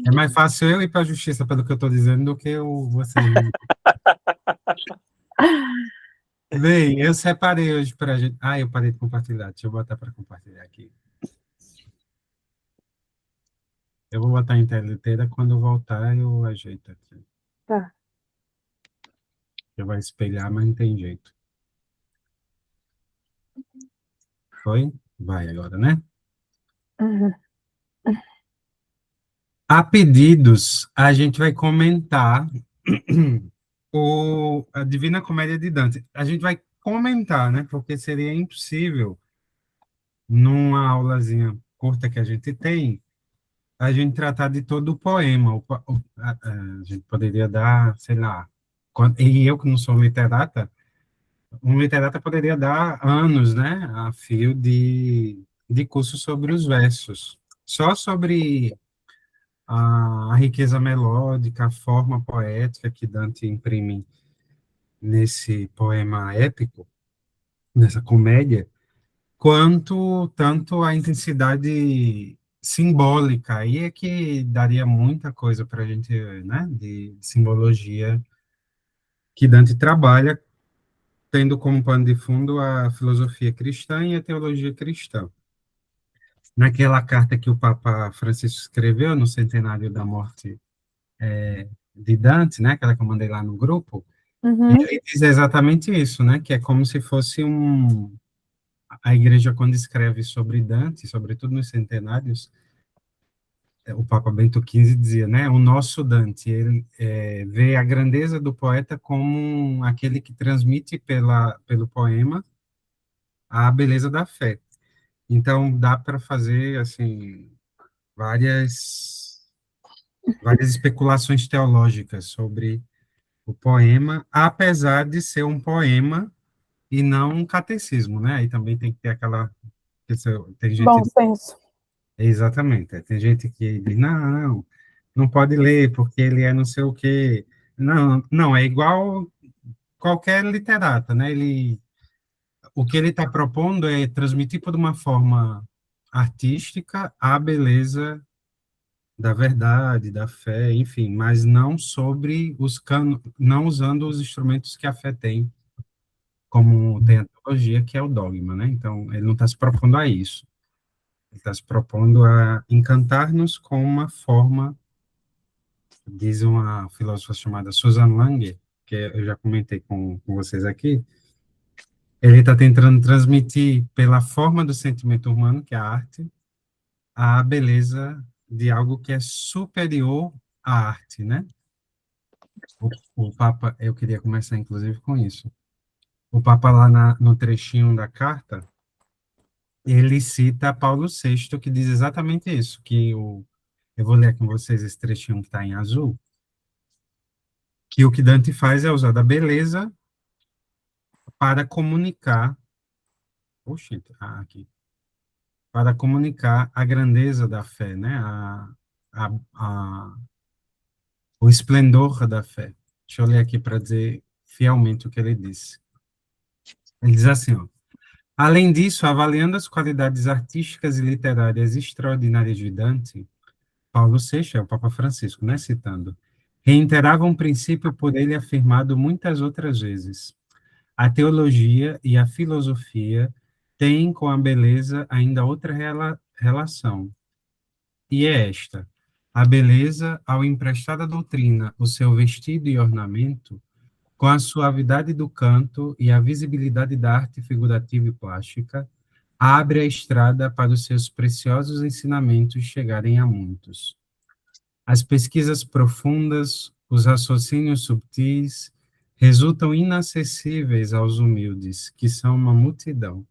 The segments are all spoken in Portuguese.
É mais fácil eu ir para a justiça pelo que eu estou dizendo do que vocês. Bem, eu separei hoje para a gente. Ah, eu parei de compartilhar. Deixa eu botar para compartilhar aqui. Eu vou botar em tela inteira, quando eu voltar eu ajeito aqui. Tá. Eu vou espelhar, mas não tem jeito. Foi? Vai agora, né? Uhum. A pedidos, a gente vai comentar a Divina Comédia de Dante. A gente vai comentar, né? Porque seria impossível, numa aulazinha curta que a gente tem, a gente tratar de todo o poema. A gente poderia dar, sei lá, e eu que não sou literata, um literata poderia dar anos, né, a fio de curso sobre os versos. Só sobre a riqueza melódica, a forma poética que Dante imprime nesse poema épico, nessa comédia, quanto tanto a intensidade simbólica. Aí é que daria muita coisa para a gente, né, de simbologia que Dante trabalha, tendo como pano de fundo a filosofia cristã e a teologia cristã. Naquela carta que o Papa Francisco escreveu no centenário da morte de Dante, né, aquela que eu mandei lá no grupo, e Uhum. ele diz exatamente isso, né, que é como se fosse a igreja quando escreve sobre Dante, sobretudo nos centenários, o Papa Bento XV dizia, né, o nosso Dante, ele vê a grandeza do poeta como aquele que transmite pelo poema a beleza da fé. Então, dá para fazer, assim, várias especulações teológicas sobre o poema, apesar de ser um poema e não um catecismo, né? Aí também tem que ter tem Bom gente, senso. exatamente, tem gente que diz, não pode ler porque ele é não sei o quê. Não, não, é igual qualquer literata, né? O que ele está propondo é transmitir por uma forma artística a beleza da verdade, da fé, enfim, mas não sobre não usando os instrumentos que a fé tem, como tem a teologia, que é o dogma, né? Então, ele não está se propondo a isso. Ele está se propondo a encantar-nos com uma forma, diz uma filósofa chamada Susan Langer, que eu já comentei com vocês aqui. Ele está tentando transmitir, pela forma do sentimento humano, que é a arte, a beleza de algo que é superior à arte, né? O Papa, eu queria começar, inclusive, com isso. O Papa, lá no trechinho da carta, ele cita Paulo VI, que diz exatamente isso, eu vou ler com vocês esse trechinho que está em azul, que o que Dante faz é usar da beleza para comunicar, oxe, aqui, para comunicar a grandeza da fé, né? A, a, o esplendor da fé. Deixa eu ler aqui para dizer fielmente o que ele disse. Ele diz assim, ó, além disso, avaliando as qualidades artísticas e literárias extraordinárias de Dante, Paulo VI, é o Papa Francisco, né, citando, reiterava um princípio por ele afirmado muitas outras vezes. A teologia e a filosofia têm com a beleza ainda outra relação, e é esta: a beleza, ao emprestar à doutrina o seu vestido e ornamento, com a suavidade do canto e a visibilidade da arte figurativa e plástica, abre a estrada para os seus preciosos ensinamentos chegarem a muitos. As pesquisas profundas, os raciocínios subtis, resultam inacessíveis aos humildes, que são uma multidão.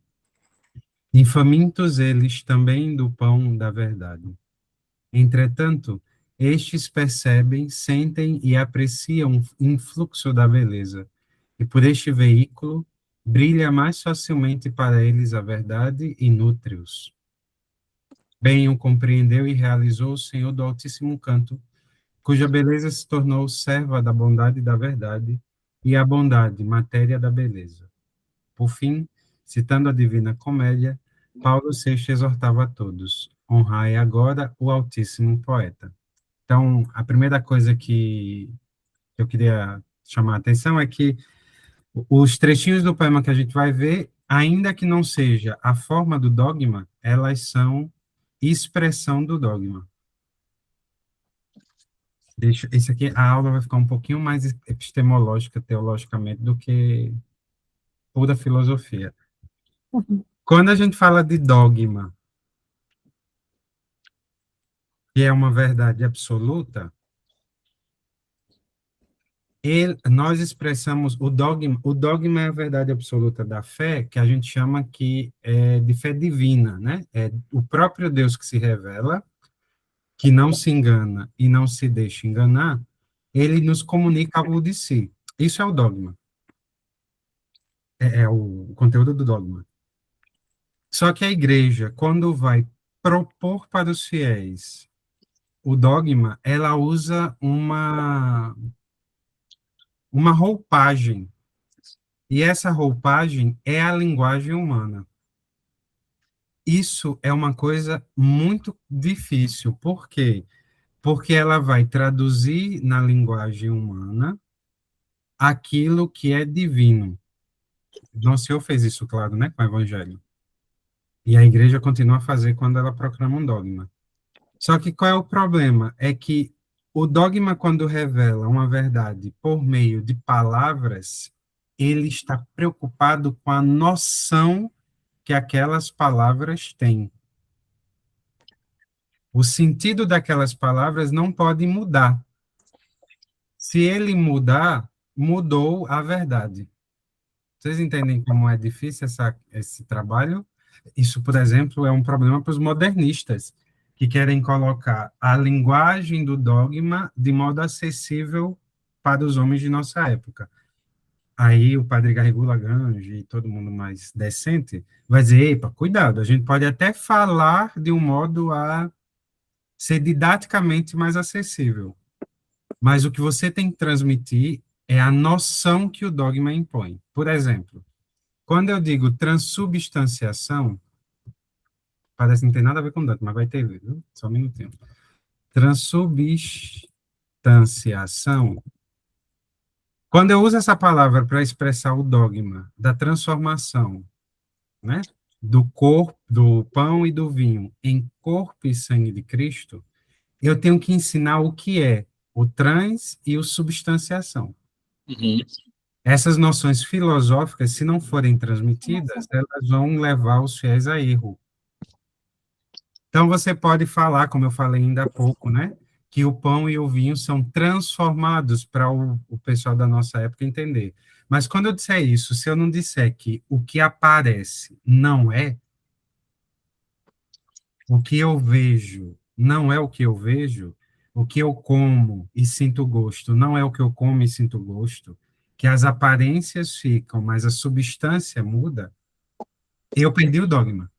E famintos eles também do pão da verdade. Entretanto, estes percebem, sentem e apreciam o influxo da beleza, e por este veículo brilha mais facilmente para eles a verdade e nutre-os. Bem o compreendeu e realizou o Senhor do Altíssimo Canto, cuja beleza se tornou serva da bondade e da verdade, e a bondade, matéria da beleza. Por fim, citando a Divina Comédia, Paulo VI exortava a todos: honrai agora o Altíssimo Poeta. Então, a primeira coisa que eu queria chamar a atenção é que os trechinhos do poema que a gente vai ver, ainda que não seja a forma do dogma, elas são expressão do dogma. Isso aqui, a aula vai ficar um pouquinho mais epistemológica, teologicamente, do que pura filosofia. Quando a gente fala de dogma, que é uma verdade absoluta, nós expressamos o dogma é a verdade absoluta da fé, que a gente chama que é de fé divina, né? É o próprio Deus que se revela, que não se engana e não se deixa enganar, ele nos comunica algo de si. Isso é o dogma, é o conteúdo do dogma. Só que a igreja, quando vai propor para os fiéis o dogma, ela usa uma roupagem. E essa roupagem é a linguagem humana. Isso é uma coisa muito difícil. Por quê? Porque ela vai traduzir na linguagem humana aquilo que é divino. Nosso Senhor fez isso, claro, né, com o Evangelho. E a igreja continua a fazer quando ela proclama um dogma. Só que qual é o problema? É que o dogma, quando revela uma verdade por meio de palavras, ele está preocupado com a noção que aquelas palavras têm. O sentido daquelas palavras não pode mudar. Se ele mudar, mudou a verdade. Vocês entendem como é difícil esse trabalho? Isso, por exemplo, é um problema para os modernistas, que querem colocar a linguagem do dogma de modo acessível para os homens de nossa época. Aí o padre Garrigou Lagrange e todo mundo mais decente vai dizer, epa, cuidado, a gente pode até falar de um modo a ser didaticamente mais acessível, mas o que você tem que transmitir é a noção que o dogma impõe. Por exemplo, quando eu digo transubstanciação, parece que não tem nada a ver com dogma, mas vai ter, viu? Só um minutinho. Transubstanciação, quando eu uso essa palavra para expressar o dogma da transformação, né, do corpo, do pão e do vinho em corpo e sangue de Cristo, eu tenho que ensinar o que é o trans e o substanciação. Uhum. Essas noções filosóficas, se não forem transmitidas, elas vão levar os fiéis a erro. Então, você pode falar, como eu falei ainda há pouco, né, que o pão e o vinho são transformados para o pessoal da nossa época entender. Mas quando eu disser isso, se eu não disser que o que aparece não é, o que eu vejo não é o que eu vejo, o que eu como e sinto gosto não é o que eu como e sinto gosto, que as aparências ficam, mas a substância muda, eu perdi o dogma.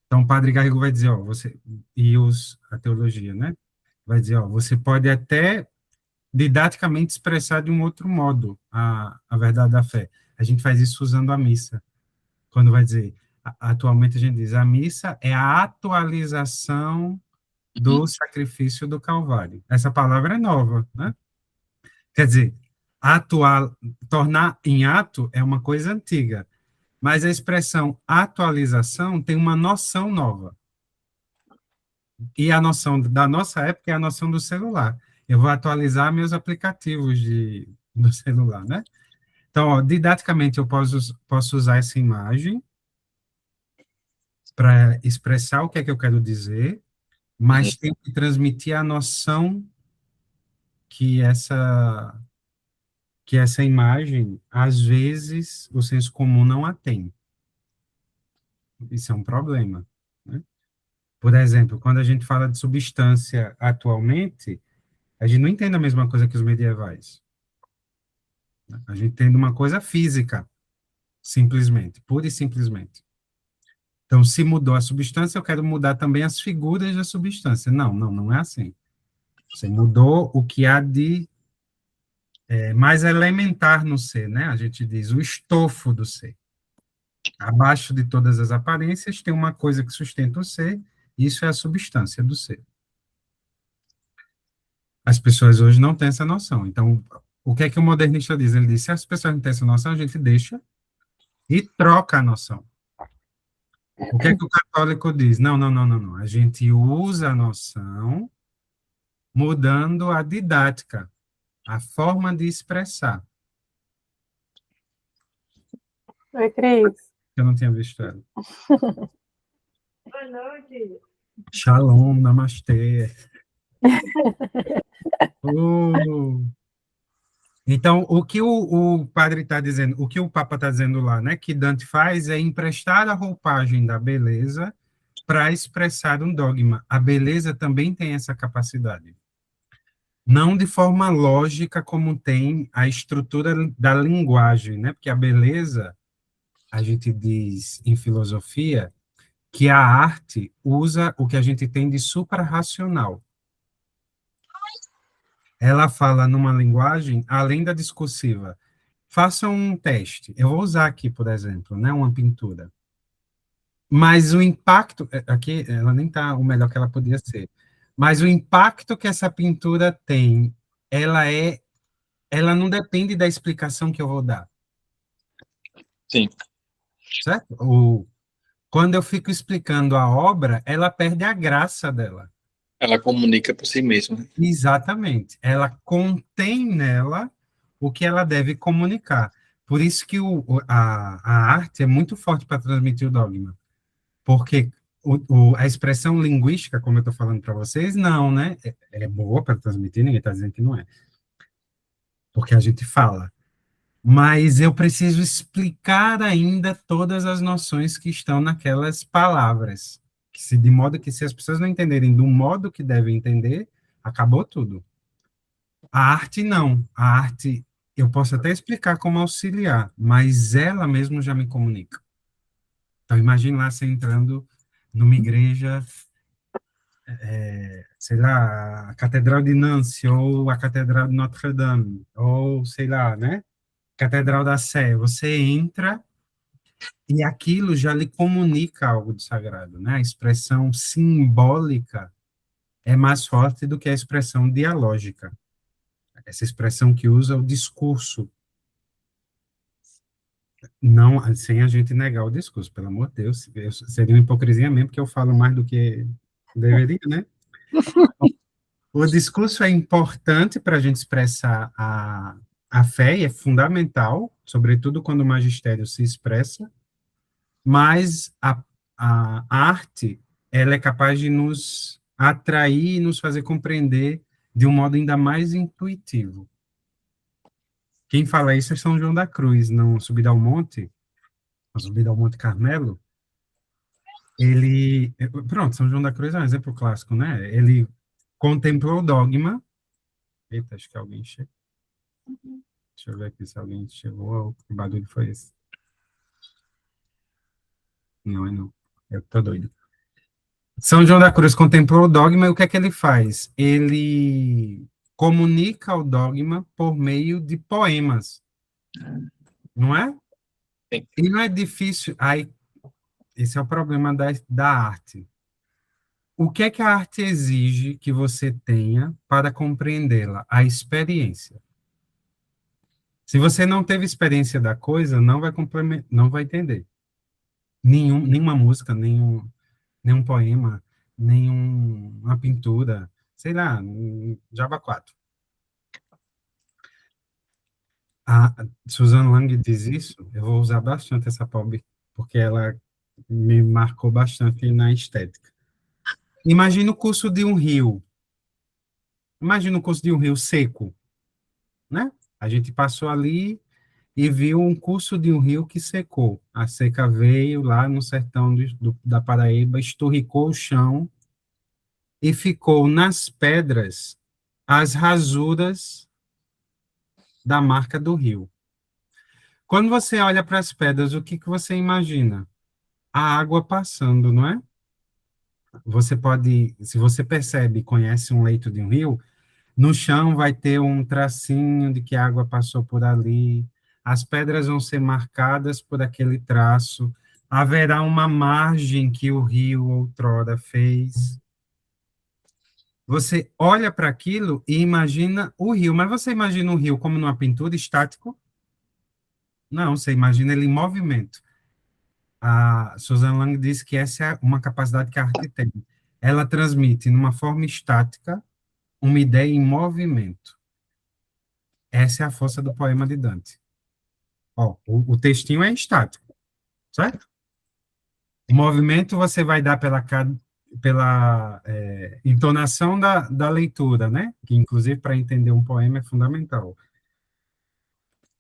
Então, o padre Garrigou vai dizer, ó, a teologia, né? Vai dizer, ó, você pode até didaticamente expressar de um outro modo a verdade da fé. A gente faz isso usando a missa. Quando vai dizer, atualmente a gente diz, a missa é a atualização do sacrifício do Calvário. Essa palavra é nova, né? Quer dizer, tornar em ato é uma coisa antiga, mas a expressão atualização tem uma noção nova. E a noção da nossa época é a noção do celular. Eu vou atualizar meus aplicativos do celular, né? Então, ó, didaticamente, eu posso usar essa imagem para expressar o que é que eu quero dizer, mas tenho que transmitir a noção que essa imagem, às vezes, o senso comum não a tem. Isso é um problema, né? Por exemplo, quando a gente fala de substância atualmente, a gente não entende a mesma coisa que os medievais. A gente entende uma coisa física, simplesmente, pura e simplesmente. Então, se mudou a substância, eu quero mudar também as figuras da substância. Não, não, não é assim. Você mudou o que há de mais elementar no ser, né? A gente diz o estofo do ser. Abaixo de todas as aparências tem uma coisa que sustenta o ser, e isso é a substância do ser. As pessoas hoje não têm essa noção. Então, o que é que o modernista diz? Ele diz, se as pessoas não têm essa noção, a gente deixa e troca a noção. O que é que o católico diz? Não, não, não, não, não. A gente usa a noção mudando a didática, a forma de expressar. Oi, Cris. Eu não tinha visto ela. Boa noite. Shalom, namastê. Então, o que o padre está dizendo, o que o Papa está dizendo lá, né, que Dante faz é emprestar a roupagem da beleza para expressar um dogma. A beleza também tem essa capacidade. Não de forma lógica como tem a estrutura da linguagem, né? Porque a beleza, a gente diz em filosofia, que a arte usa o que a gente tem de suprarracional. Ela fala numa linguagem além da discursiva. Faça um teste. Eu vou usar aqui, por exemplo, né, uma pintura. Mas o impacto, aqui ela nem está o melhor que ela podia ser. Mas o impacto que essa pintura tem, ela não depende da explicação que eu vou dar. Sim. Certo? Quando eu fico explicando a obra, ela perde a graça dela. Ela comunica por si mesma. Exatamente. Ela contém nela o que ela deve comunicar. Por isso que a arte é muito forte para transmitir o dogma. Porque a expressão linguística, como eu estou falando para vocês, não, né? É boa para transmitir, ninguém está dizendo que não é. Porque a gente fala. Mas eu preciso explicar ainda todas as noções que estão naquelas palavras. De modo que, se as pessoas não entenderem do modo que devem entender, acabou tudo. A arte, não. A arte, eu posso até explicar como auxiliar, mas ela mesma já me comunica. Então, imagine lá você entrando numa igreja, sei lá, a Catedral de Nancy, ou a Catedral de Notre-Dame, ou, sei lá, né? Catedral da Sé. Você entra e aquilo já lhe comunica algo de sagrado, né? A expressão simbólica é mais forte do que a expressão dialógica. Essa expressão que usa o discurso. Não, sem a gente negar o discurso, pelo amor de Deus. Seria uma hipocrisia mesmo, porque eu falo mais do que deveria, né? O discurso é importante para a gente expressar a fé, e é fundamental, sobretudo quando o magistério se expressa, mas a arte, ela é capaz de nos atrair e nos fazer compreender de um modo ainda mais intuitivo. Quem fala isso é São João da Cruz, no Subida ao Monte, no Subida ao Monte Carmelo. Pronto, São João da Cruz é um exemplo clássico, né? Ele contemplou o dogma. Eita, acho que alguém chegou. Deixa eu ver aqui se alguém chegou. Que barulho foi esse? Não, é não. Eu tô doido. São João da Cruz contemplou o dogma e o que é que ele faz? Ele comunica o dogma por meio de poemas, não é? Sim. E não é difícil. Aí, esse é o problema da arte. O que é que a arte exige que você tenha para compreendê-la? A experiência. Se você não teve experiência da coisa, não vai entender. Nenhuma música, nenhum poema, nenhuma pintura, sei lá, Java 4. A Susan Lang diz isso, eu vou usar bastante essa pobre, porque ela me marcou bastante na estética. Imagina o curso de um rio. Imagina o curso de um rio seco, né? A gente passou ali e viu um curso de um rio que secou. A seca veio lá no sertão da Paraíba, esturricou o chão e ficou nas pedras as rasuras da marca do rio. Quando você olha para as pedras, o que você imagina? A água passando, não é? Você pode, se você percebe, conhece um leito de um rio, no chão vai ter um tracinho de que a água passou por ali, as pedras vão ser marcadas por aquele traço, haverá uma margem que o rio outrora fez. Você olha para aquilo e imagina o rio, mas você imagina o rio como numa pintura estático? Não, você imagina ele em movimento. A Susan Lang diz que essa é uma capacidade que a arte tem. Ela transmite, numa forma estática, uma ideia em movimento. Essa é a força do poema de Dante. Ó, o textinho é estático, certo? O movimento você vai dar pela entonação da leitura, né? Que, inclusive, para entender um poema é fundamental.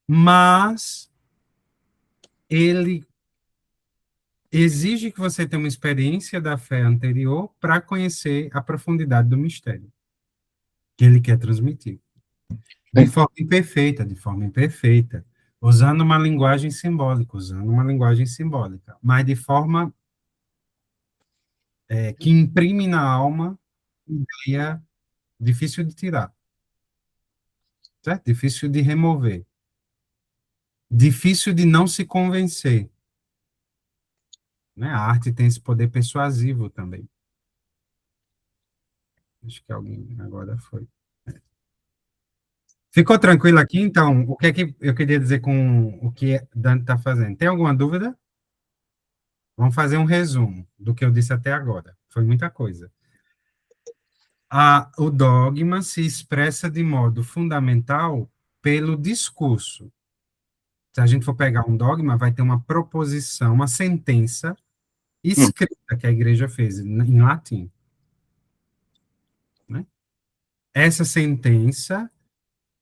Mas ele exige que você tenha uma experiência da fé anterior para conhecer a profundidade do mistério que ele quer transmitir. De forma imperfeita, usando uma linguagem simbólica, mas de forma que imprime na alma ideia difícil de tirar, certo? Difícil de remover, difícil de não se convencer, né? A arte tem esse poder persuasivo também. Acho que alguém agora foi. Ficou tranquilo aqui, então? O que é que eu queria dizer com o que Dante está fazendo? Tem alguma dúvida? Vamos fazer um resumo do que eu disse até agora. Foi muita coisa. O dogma se expressa de modo fundamental pelo discurso. Se a gente for pegar um dogma, vai ter uma proposição, uma sentença escrita que a igreja fez em latim, né? Essa sentença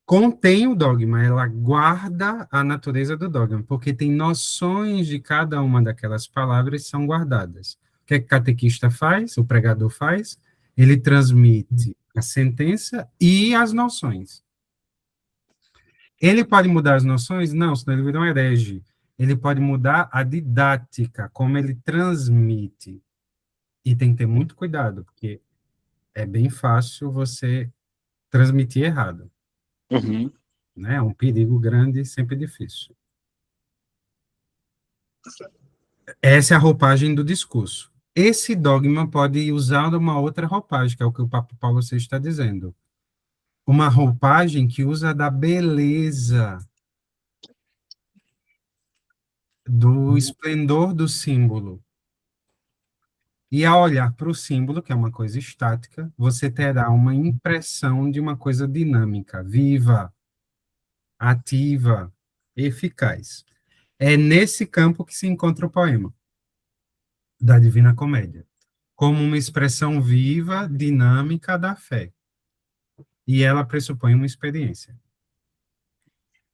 contém o dogma, ela guarda a natureza do dogma, porque tem noções de cada uma daquelas palavras que são guardadas. O que é que o catequista faz? O pregador faz? Ele transmite a sentença e as noções. Ele pode mudar as noções? Não, senão ele vira um herege. Ele pode mudar a didática, como ele transmite. E tem que ter muito cuidado, porque é bem fácil você transmitir errado. Uhum. Né? É um perigo grande e sempre difícil. Essa é a roupagem do discurso. Esse dogma pode usar uma outra roupagem, que é o que o Papa Paulo VI está dizendo. Uma roupagem que usa da beleza, do esplendor do símbolo. E ao olhar para o símbolo, que é uma coisa estática, você terá uma impressão de uma coisa dinâmica, viva, ativa, eficaz. É nesse campo que se encontra o poema da Divina Comédia, como uma expressão viva, dinâmica da fé. E ela pressupõe uma experiência.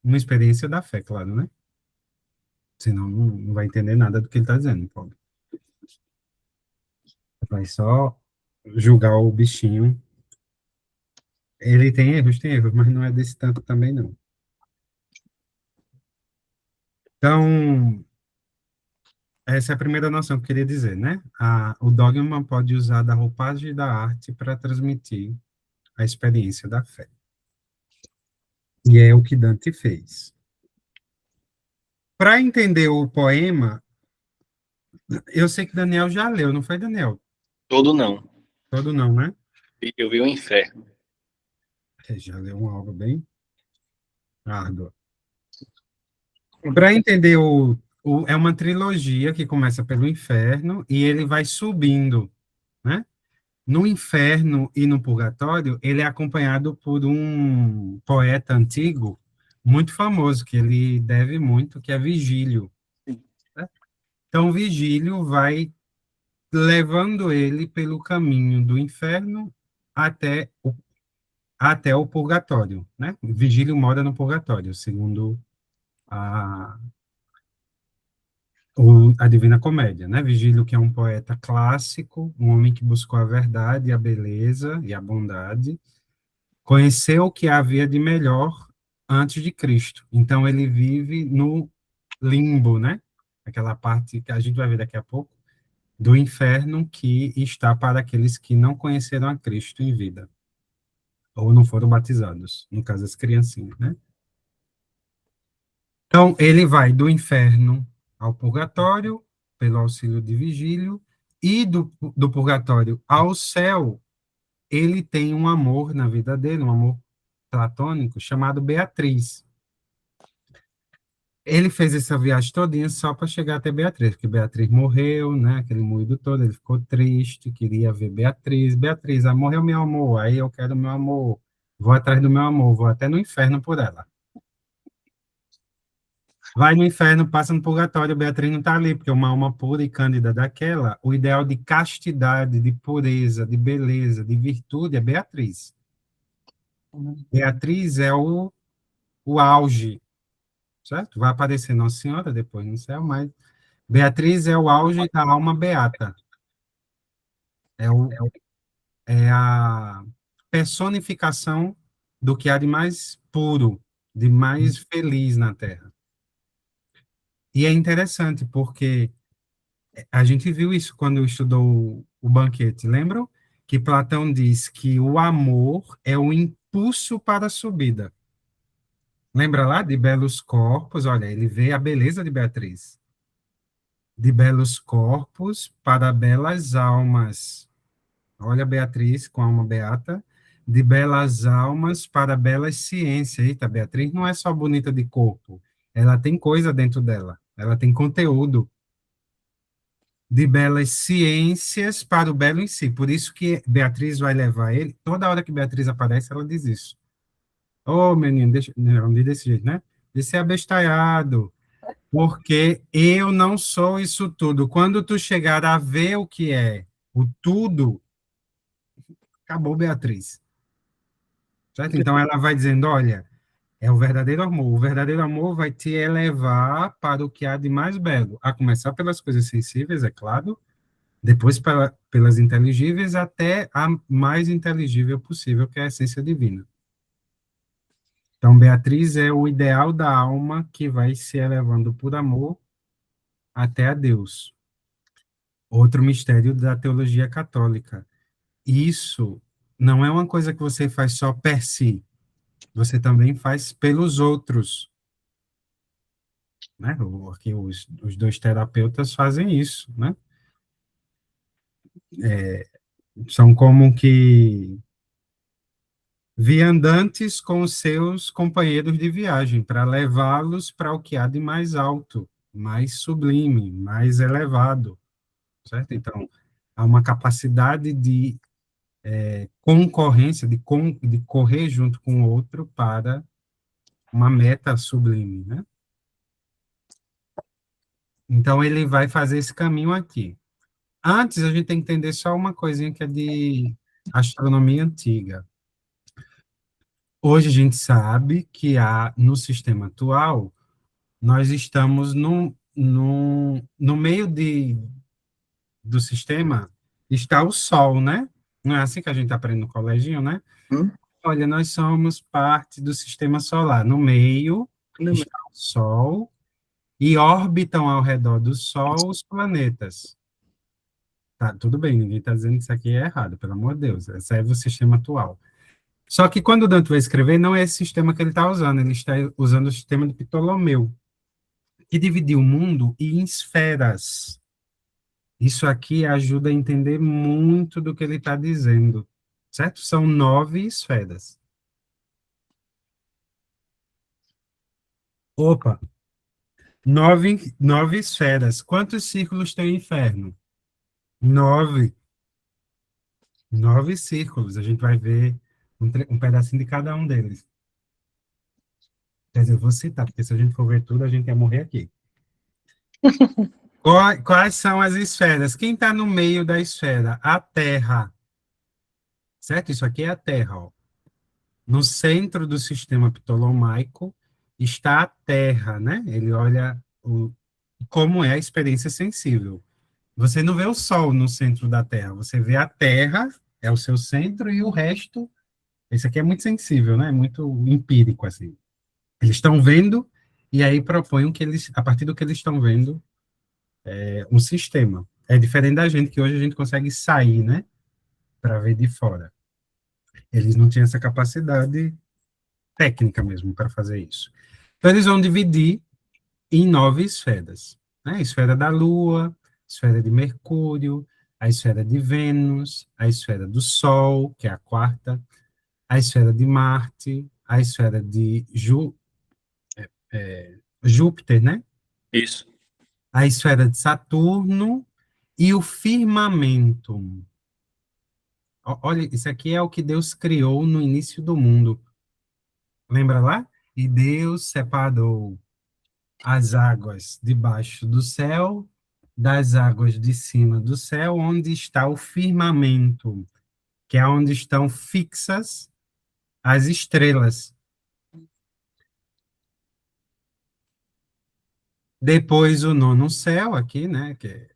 Uma experiência da fé, claro, né? Senão não vai entender nada do que ele está dizendo, pobre. Vai só julgar o bichinho. Ele tem erros, mas não é desse tanto também, não. Então, essa é a primeira noção que eu queria dizer, né? O dogma pode usar da roupagem da arte para transmitir a experiência da fé. E é o que Dante fez. Para entender o poema, eu sei que Daniel já leu, não foi, Daniel? Todo não. Todo não, né? Eu vi o inferno. Já leu uma obra bem árdua. Para entender é uma trilogia que começa pelo inferno e ele vai subindo, né? No inferno e no purgatório, ele é acompanhado por um poeta antigo muito famoso, que ele deve muito, que é Vigílio. Né? Então, Vigílio vai levando ele pelo caminho do inferno até o purgatório, né? Vigílio mora no purgatório, segundo a Divina Comédia, né? Vigílio, que é um poeta clássico, um homem que buscou a verdade, a beleza e a bondade, conheceu o que havia de melhor antes de Cristo. Então, ele vive no limbo, né? Aquela parte que a gente vai ver daqui a pouco, do inferno que está para aqueles que não conheceram a Cristo em vida, ou não foram batizados, no caso, as criancinhas, né? Então, ele vai do inferno ao purgatório, pelo auxílio de Vigílio, e do purgatório ao céu, ele tem um amor na vida dele, um amor platônico, chamado Beatriz. Ele fez essa viagem todinha só para chegar até Beatriz, porque Beatriz morreu, né? Aquele moído todo, ele ficou triste, queria ver Beatriz. Beatriz, morreu meu amor, aí eu quero meu amor. Vou atrás do meu amor, vou até no inferno por ela. Vai no inferno, passa no purgatório, Beatriz não está ali, porque uma alma pura e cândida daquela, o ideal de castidade, de pureza, de beleza, de virtude é Beatriz. Beatriz é o auge, certo? Vai aparecer Nossa Senhora depois no céu, mas Beatriz é o auge da alma beata. É a personificação do que há de mais puro, de mais feliz na Terra. E é interessante, porque a gente viu isso quando estudou o banquete, lembram? Que Platão diz que o amor é o impulso para a subida. Lembra lá de belos corpos? Olha, ele vê a beleza de Beatriz. De belos corpos para belas almas. Olha Beatriz com a alma beata. De belas almas para belas ciências. Eita, Beatriz não é só bonita de corpo. Ela tem coisa dentro dela. Ela tem conteúdo. De belas ciências para o belo em si. Por isso que Beatriz vai levar ele. Toda hora que Beatriz aparece, ela diz isso. Ô, menino, deixa, não diz desse jeito, né? De ser abestalhado, porque eu não sou isso tudo. Quando tu chegar a ver o que é o tudo, acabou Beatriz. Certo? Então ela vai dizendo, olha, é o verdadeiro amor. O verdadeiro amor vai te elevar para o que há de mais belo, a começar pelas coisas sensíveis, é claro, depois pelas inteligíveis, até a mais inteligível possível, que é a essência divina. Então, Beatriz é o ideal da alma que vai se elevando por amor até a Deus. Outro mistério da teologia católica. Isso não é uma coisa que você faz só per si, você também faz pelos outros. Né? Porque os dois terapeutas fazem isso, né? São como que viandantes com os seus companheiros de viagem, para levá-los para o que há de mais alto, mais sublime, mais elevado, certo? Então, há uma capacidade de concorrência, de correr junto com o outro para uma meta sublime, né? Então, ele vai fazer esse caminho aqui. Antes, a gente tem que entender só uma coisinha que é de astronomia antiga. Hoje a gente sabe que no sistema atual, nós estamos no meio do sistema, está o Sol, né? Não é assim que a gente aprende no coleginho, né? Olha, nós somos parte do sistema solar. No meio está o Sol e orbitam ao redor do Sol os planetas. Tá, tudo bem, ninguém está dizendo que isso aqui é errado, pelo amor de Deus. Esse é o sistema atual. Só que quando o Dante vai escrever, não é esse sistema que ele está usando, ele está usando o sistema de Ptolomeu, que dividiu o mundo em esferas. Isso aqui ajuda a entender muito do que ele está dizendo, certo? São 9 esferas. Opa, 9 esferas. Quantos círculos tem o inferno? 9. 9 círculos. A gente vai ver um pedacinho de cada um deles. Quer dizer, eu vou citar, porque se a gente for ver tudo, a gente ia morrer aqui. Quais são as esferas? Quem está no meio da esfera? A Terra. Certo? Isso aqui é a Terra. Ó. No centro do sistema ptolomaico está a Terra, né? Ele olha como é a experiência sensível. Você não vê o Sol no centro da Terra, você vê a Terra, é o seu centro, e o resto. Esse aqui é muito sensível, né? Muito empírico, assim. Eles estão vendo, e aí propõem que eles, a partir do que eles estão vendo, um sistema. É diferente da gente, que hoje a gente consegue sair, né? Para ver de fora. Eles não tinham essa capacidade técnica mesmo para fazer isso. Então, eles vão dividir em 9 esferas. Né? A esfera da Lua, a esfera de Mercúrio, a esfera de Vênus, a esfera do Sol, que é a quarta, a esfera de Marte, a esfera de Júpiter, né? Isso. A esfera de Saturno e o firmamento. Olha, isso aqui é o que Deus criou no início do mundo. Lembra lá? E Deus separou as águas debaixo do céu das águas de cima do céu, onde está o firmamento, que é onde estão fixas as estrelas. Depois o nono céu aqui, né, que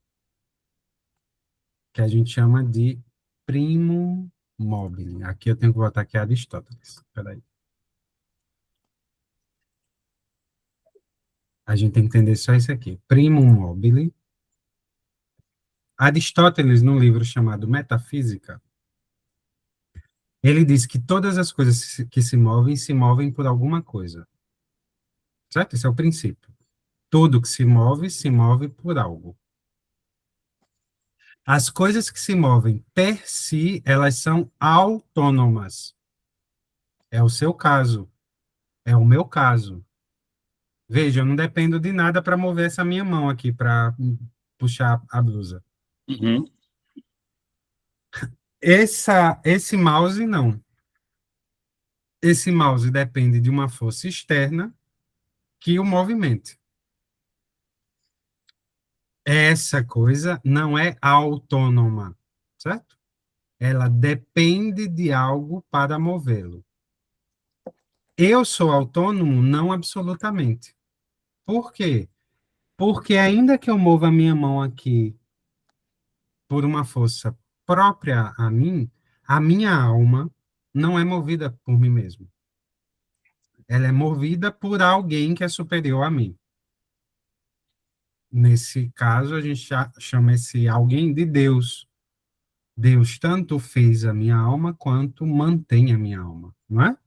a gente chama de primum mobile. Aqui eu tenho que botar aqui Aristóteles. Espera aí. A gente tem que entender só isso aqui. Primum mobile. Aristóteles, num livro chamado Metafísica, ele diz que todas as coisas que se movem por alguma coisa. Certo? Esse é o princípio. Tudo que se move por algo. As coisas que se movem per si, elas são autônomas. É o seu caso. É o meu caso. Veja, eu não dependo de nada para mover essa minha mão aqui, para puxar a blusa. Uhum. Esse mouse, não. Esse mouse depende de uma força externa que o movimente. Essa coisa não é autônoma, certo? Ela depende de algo para movê-lo. Eu sou autônomo? Não absolutamente. Por quê? Porque ainda que eu mova a minha mão aqui por uma força própria a minha alma não é movida por mim mesmo. Ela é movida por alguém que é superior a mim. Nesse caso, a gente chama esse alguém de Deus. Deus tanto fez a minha alma quanto mantém a minha alma, não é?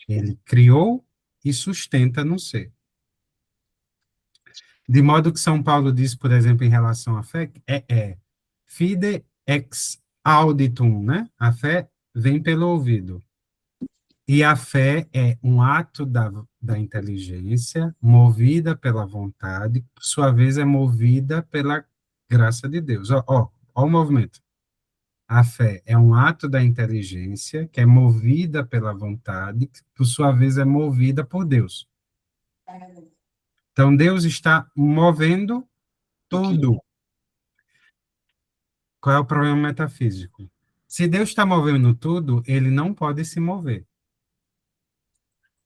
Ele criou e sustenta no ser. De modo que São Paulo diz, por exemplo, em relação à fé, fide ex auditum, né? A fé vem pelo ouvido. E a fé é um ato da inteligência, movida pela vontade, por sua vez é movida pela graça de Deus. Ó o movimento. A fé é um ato da inteligência, que é movida pela vontade, que por sua vez é movida por Deus. Então, Deus está movendo tudo. Qual é o problema metafísico? Se Deus está movendo tudo, ele não pode se mover.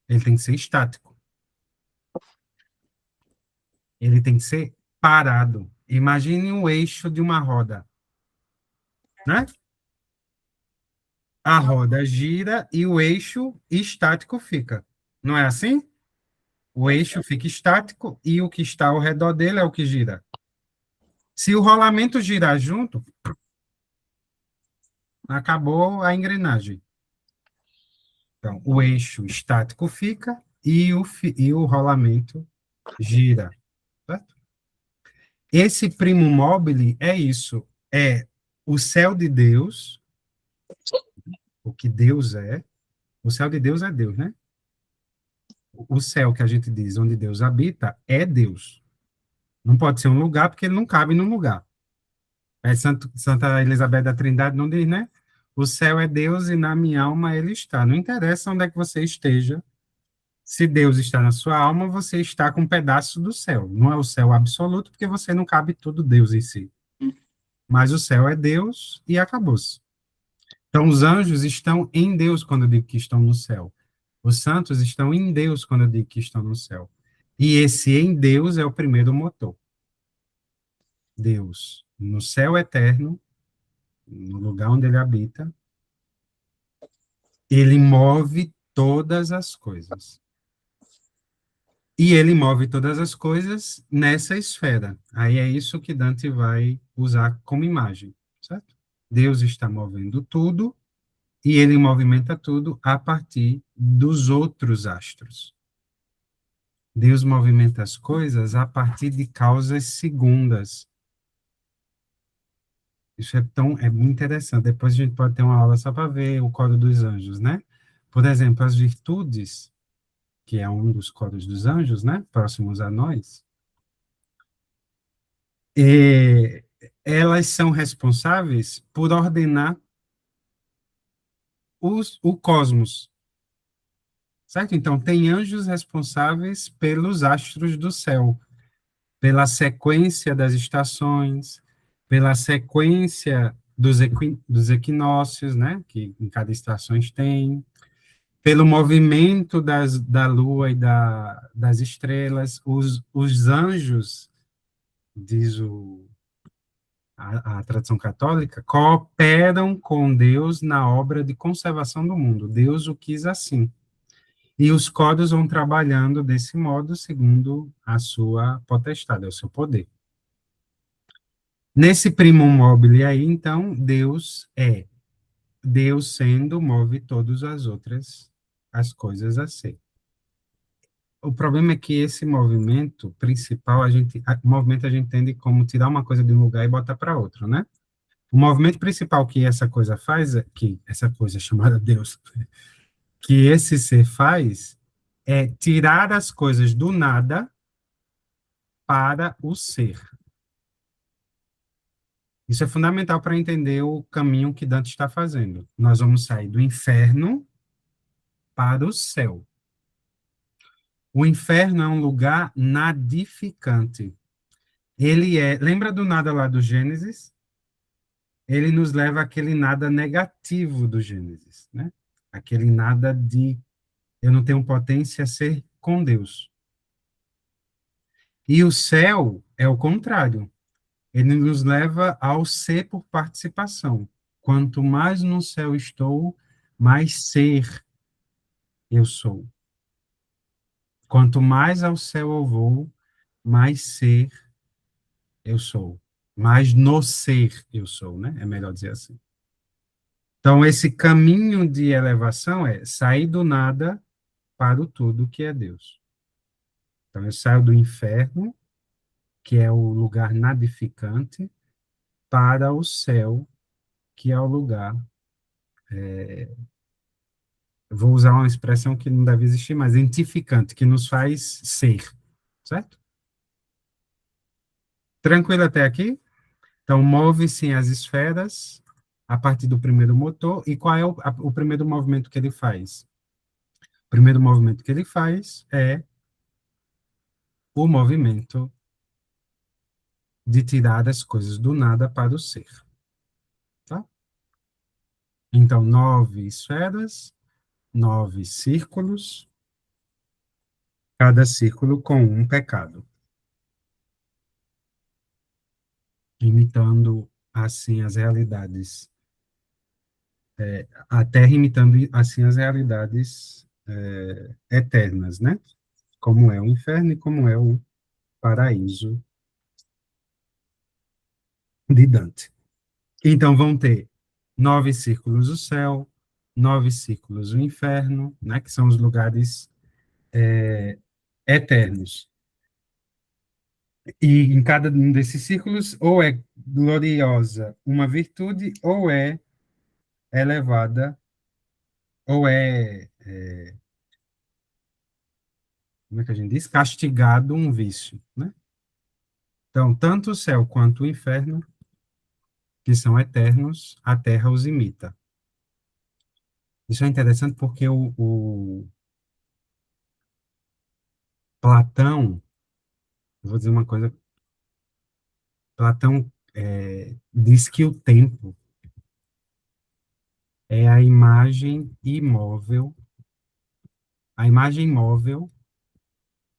Ele tem que ser estático. Ele tem que ser parado. Imagine um eixo de uma roda, né? A roda gira e o eixo estático fica. Não é assim? O eixo fica estático e o que está ao redor dele é o que gira. Se o rolamento girar junto, acabou a engrenagem. Então, o eixo estático fica e o rolamento gira. Certo? Esse primo mobile é isso. É o céu de Deus, o que Deus é. O céu de Deus é Deus, né? O céu que a gente diz, onde Deus habita, é Deus. Não pode ser um lugar, porque ele não cabe num lugar. Santa Elizabeth da Trindade não diz, né? O céu é Deus e na minha alma ele está. Não interessa onde é que você esteja. Se Deus está na sua alma, você está com um pedaço do céu. Não é o céu absoluto, porque você não cabe tudo Deus em si. Mas o céu é Deus e acabou-se. Então, os anjos estão em Deus quando eu digo que estão no céu. Os santos estão em Deus quando eu digo que estão no céu. E esse em Deus é o primeiro motor. Deus, no céu eterno, no lugar onde ele habita, ele move todas as coisas. E ele move todas as coisas nessa esfera. Aí é isso que Dante vai usar como imagem, certo? Deus está movendo tudo e ele movimenta tudo a partir dos outros astros. Deus movimenta as coisas a partir de causas segundas. Isso é muito interessante. Depois a gente pode ter uma aula só para ver o código dos anjos, né? Por exemplo, as virtudes, que é um dos códigos dos anjos, né? Próximos a nós, e elas são responsáveis por ordenar o cosmos, certo? Então, tem anjos responsáveis pelos astros do céu, pela sequência das estações, pela sequência dos equinócios, né? Que em cada estação tem, pelo movimento da lua e das estrelas. Os anjos, diz a tradição católica, cooperam com Deus na obra de conservação do mundo. Deus o quis assim. E os códigos vão trabalhando desse modo, segundo a sua potestade, o seu poder. Nesse primum mobile aí, então, Deus é. Deus sendo, move todas as coisas a ser. O problema é que esse movimento principal, o movimento a gente entende como tirar uma coisa de um lugar e botar para outro, né? O movimento principal que essa coisa faz, que essa coisa chamada Deus, que esse ser faz, é tirar as coisas do nada para o ser. Isso é fundamental para entender o caminho que Dante está fazendo. Nós vamos sair do inferno para o céu. O inferno é um lugar nadificante. Lembra do nada lá do Gênesis? Ele nos leva àquele nada negativo do Gênesis, né? Aquele nada de eu não tenho potência a ser com Deus. E o céu é o contrário. Ele nos leva ao ser por participação. Quanto mais no céu estou, mais ser eu sou. Quanto mais ao céu eu vou, mais ser eu sou. Mais no ser eu sou, né? É melhor dizer assim. Então, esse caminho de elevação é sair do nada para o tudo que é Deus. Então, eu saio do inferno, que é o lugar nadificante, para o céu, que é o lugar. Vou usar uma expressão que não deve existir, mas identificante, que nos faz ser, certo? Tranquilo até aqui? Então, move-se as esferas a partir do primeiro motor, e qual é o primeiro movimento que ele faz? O primeiro movimento que ele faz é o movimento de tirar as coisas do nada para o ser. Tá? Então, 9 esferas, 9 círculos, cada círculo com um pecado. Imitando, assim, as realidades. A Terra imitando, assim, as realidades eternas, né? Como é o inferno e como é o paraíso de Dante. Então, vão ter 9 círculos o céu, 9 círculos o inferno, né, que são os lugares eternos. E em cada um desses círculos, ou é gloriosa uma virtude, ou é elevada, ou como é que a gente diz? Castigado um vício, né? Então, tanto o céu quanto o inferno, que são eternos, a terra os imita. Isso é interessante porque o Platão, eu vou dizer uma coisa, Platão diz que o tempo é a imagem móvel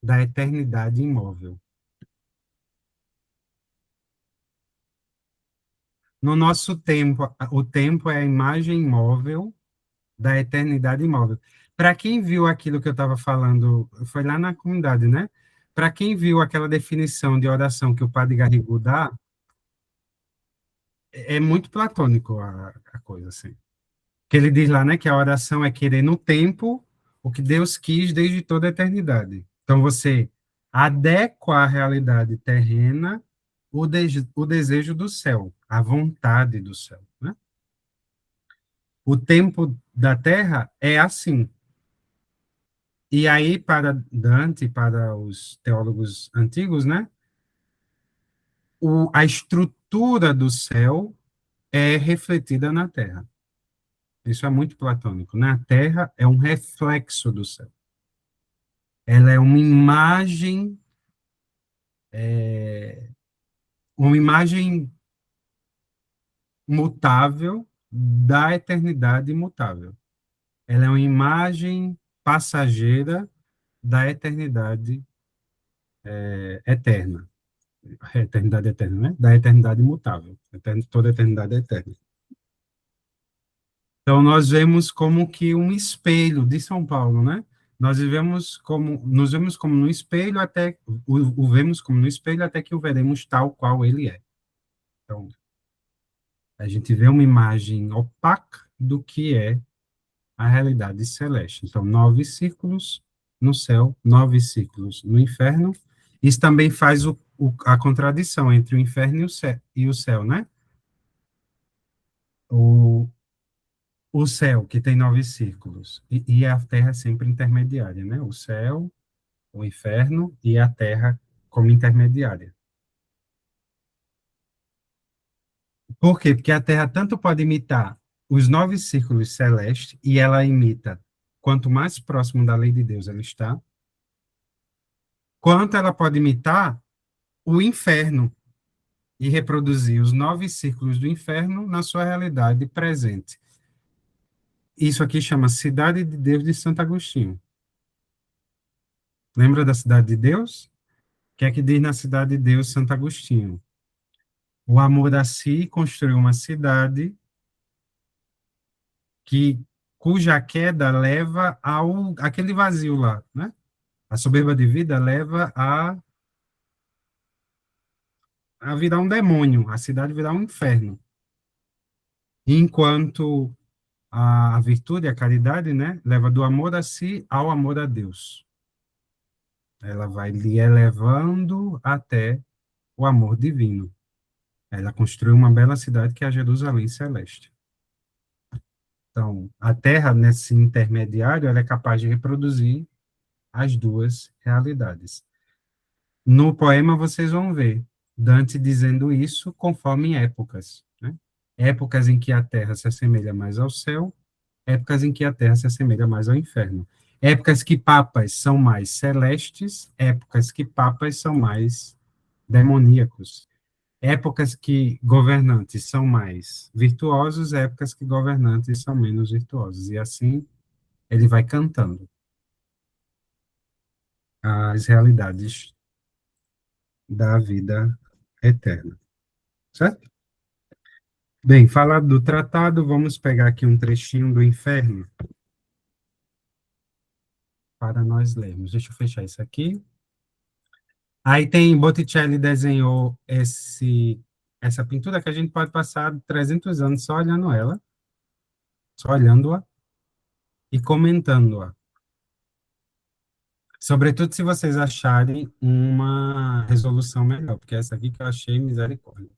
da eternidade imóvel. No nosso tempo, o tempo é a imagem móvel da eternidade imóvel. Para quem viu aquilo que eu estava falando, foi lá na comunidade, né? Para quem viu aquela definição de oração que o Padre Garrigou dá, é muito platônico a coisa, assim. Que ele diz lá, né, que a oração é querer no tempo o que Deus quis desde toda a eternidade. Então, você adequa a realidade terrena o desejo do céu, a vontade do céu, né? O tempo da terra é assim. E aí, para Dante, para os teólogos antigos, né? A estrutura do céu é refletida na terra. Isso é muito platônico, né? A terra é um reflexo do céu. Ela é uma imagem mutável da eternidade imutável. Ela é uma imagem passageira da eternidade eterna. Eternidade eterna, né? Da eternidade imutável. Toda eternidade é eterna. Então, nós vemos como que um espelho de São Paulo, né? Nos vemos como no espelho o vemos como no espelho até que o veremos tal qual ele é. Então, a gente vê uma imagem opaca do que é a realidade celeste. Então, 9 círculos no céu, 9 círculos no inferno. Isso também faz a contradição entre o inferno e o céu, né? O, o céu, que tem 9 círculos, e a terra sempre intermediária, né? O céu, o inferno e a terra como intermediária. Por quê? Porque a terra tanto pode imitar os 9 círculos celestes, e ela imita quanto mais próximo da lei de Deus ela está, quanto ela pode imitar o inferno e reproduzir os 9 círculos do inferno na sua realidade presente. Isso aqui chama Cidade de Deus de Santo Agostinho. Lembra da Cidade de Deus? O que é que diz na Cidade de Deus, Santo Agostinho? O amor a si construiu uma cidade cuja queda leva aquele vazio lá, né? A soberba de vida leva a virar um demônio, a cidade virar um inferno. Enquanto a virtude, a caridade, né, leva do amor a si ao amor a Deus. Ela vai lhe elevando até o amor divino. Ela construiu uma bela cidade que é a Jerusalém Celeste. Então, a Terra, nesse intermediário, ela é capaz de reproduzir as duas realidades. No poema, vocês vão ver Dante dizendo isso conforme épocas, né? Épocas em que a Terra se assemelha mais ao céu, épocas em que a Terra se assemelha mais ao inferno. Épocas que papas são mais celestes, épocas que papas são mais demoníacos. Épocas que governantes são mais virtuosos, épocas que governantes são menos virtuosos. E assim ele vai cantando as realidades da vida eterna. Certo? Bem, falar do tratado, vamos pegar aqui um trechinho do inferno para nós lermos. Deixa eu fechar isso aqui. Aí tem, Botticelli desenhou essa pintura que a gente pode passar 300 anos só olhando ela, só olhando-a e comentando-a. Sobretudo se vocês acharem uma resolução melhor, porque essa aqui que eu achei misericórdia.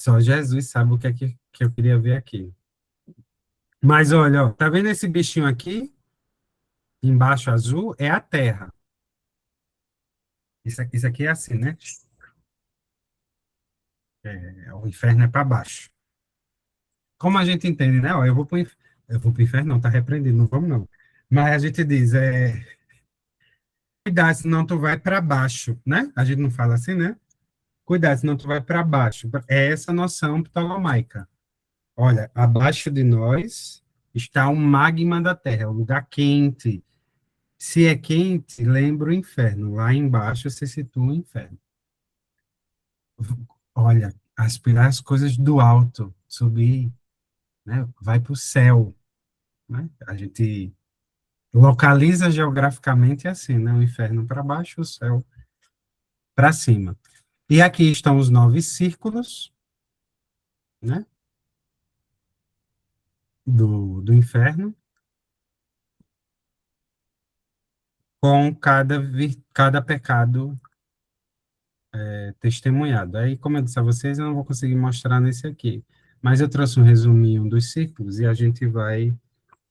Só Jesus sabe o que é que eu queria ver aqui. Mas olha, ó, tá vendo esse bichinho aqui? Embaixo azul é a Terra. Isso aqui é assim, né? O inferno é para baixo. Como a gente entende, né? Ó, eu vou para o inferno, não, tá repreendido, não vamos não. Mas a gente diz, cuidado, senão tu vai para baixo, né? A gente não fala assim, né? Cuidado, senão tu vai para baixo. É essa noção ptolomaica. Olha, abaixo de nós está o magma da Terra, é o lugar quente. Se é quente, lembra o inferno. Lá embaixo se situa o inferno. Olha, aspirar as coisas do alto, subir, né? Vai para o céu, né? A gente localiza geograficamente assim, né? O inferno para baixo, o céu para cima. E aqui estão os 9 círculos, né? Do inferno, com cada pecado testemunhado. Aí, como eu disse a vocês, eu não vou conseguir mostrar nesse aqui. Mas eu trouxe um resuminho dos círculos e a gente vai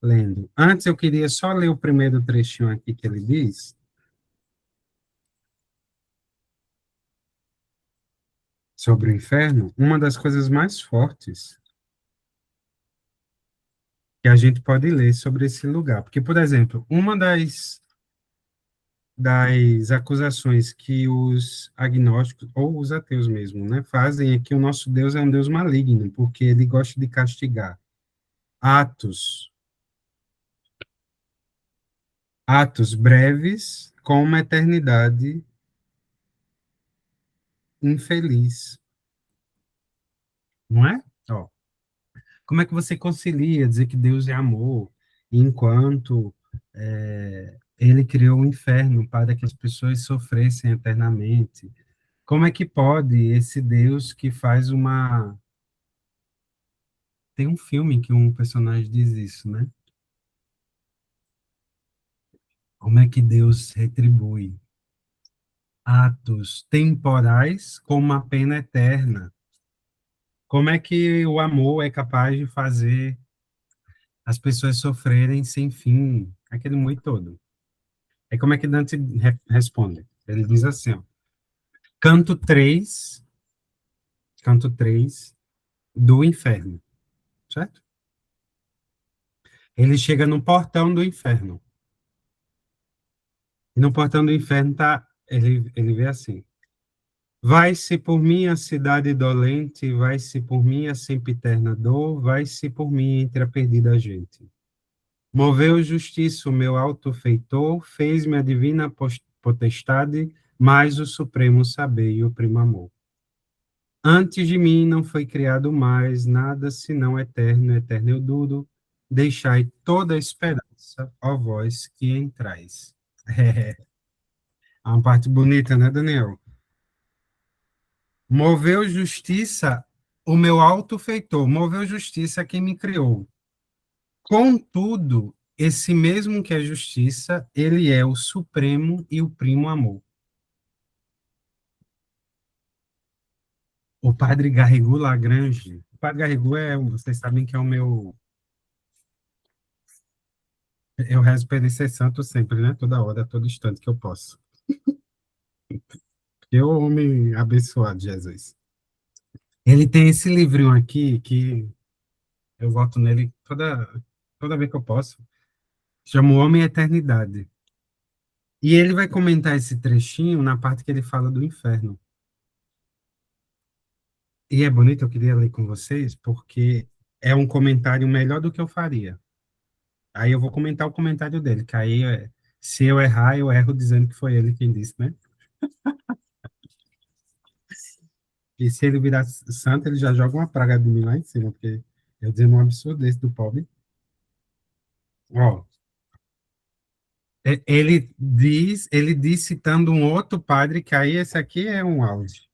lendo. Antes, eu queria só ler o primeiro trechinho aqui que ele diz sobre o inferno. Uma das coisas mais fortes que a gente pode ler sobre esse lugar. Porque, por exemplo, uma das acusações que os agnósticos, ou os ateus mesmo, né, fazem é que o nosso Deus é um Deus maligno, porque ele gosta de castigar atos, atos breves com uma eternidade infeliz, não é? Ó, como é que você concilia dizer que Deus é amor, enquanto ele criou o inferno para que as pessoas sofressem eternamente? Como é que pode esse Deus que faz uma... Tem um filme que um personagem diz isso, né? Como é que Deus retribui atos temporais com uma pena eterna? Como é que o amor é capaz de fazer as pessoas sofrerem sem fim? Aquele muito todo. É como é que Dante responde? Ele diz assim, ó, canto 3, canto 3 do inferno, certo? Ele chega no portão do inferno. E no portão do inferno tá, ele vê assim: vai-se por mim a cidade dolente, vai-se por mim a sempiterna dor, vai-se por mim entre a perdida gente. Moveu justiça o meu alto feitor, fez-me a divina potestade, mais o supremo saber e o primo amor. Antes de mim não foi criado mais nada senão eterno, eterno eu duro, deixai toda a esperança, ó vós que entrais. É uma parte bonita, né, Daniel? Moveu justiça o meu alto feitor, moveu justiça quem me criou. Contudo, esse mesmo que é justiça, ele é o supremo e o primo amor. O padre Garrigou Lagrange, o padre Garrigou vocês sabem que é o meu, eu rezo para ele ser santo sempre, né? Toda hora, todo instante que eu posso. Eu, homem abençoado, Jesus. Ele tem esse livrinho aqui que eu volto nele toda vez que eu posso. Chama O Homem e a Eternidade. E ele vai comentar esse trechinho na parte que ele fala do inferno. E é bonito, eu queria ler com vocês, porque é um comentário melhor do que eu faria. Aí eu vou comentar o comentário dele, que aí, se eu errar, eu erro dizendo que foi ele quem disse, né? E se ele virar santo, ele já joga uma praga de mim lá em cima, porque eu dizendo um absurdo desse do pobre. Ó, ele diz citando um outro padre, que aí esse aqui é um auge.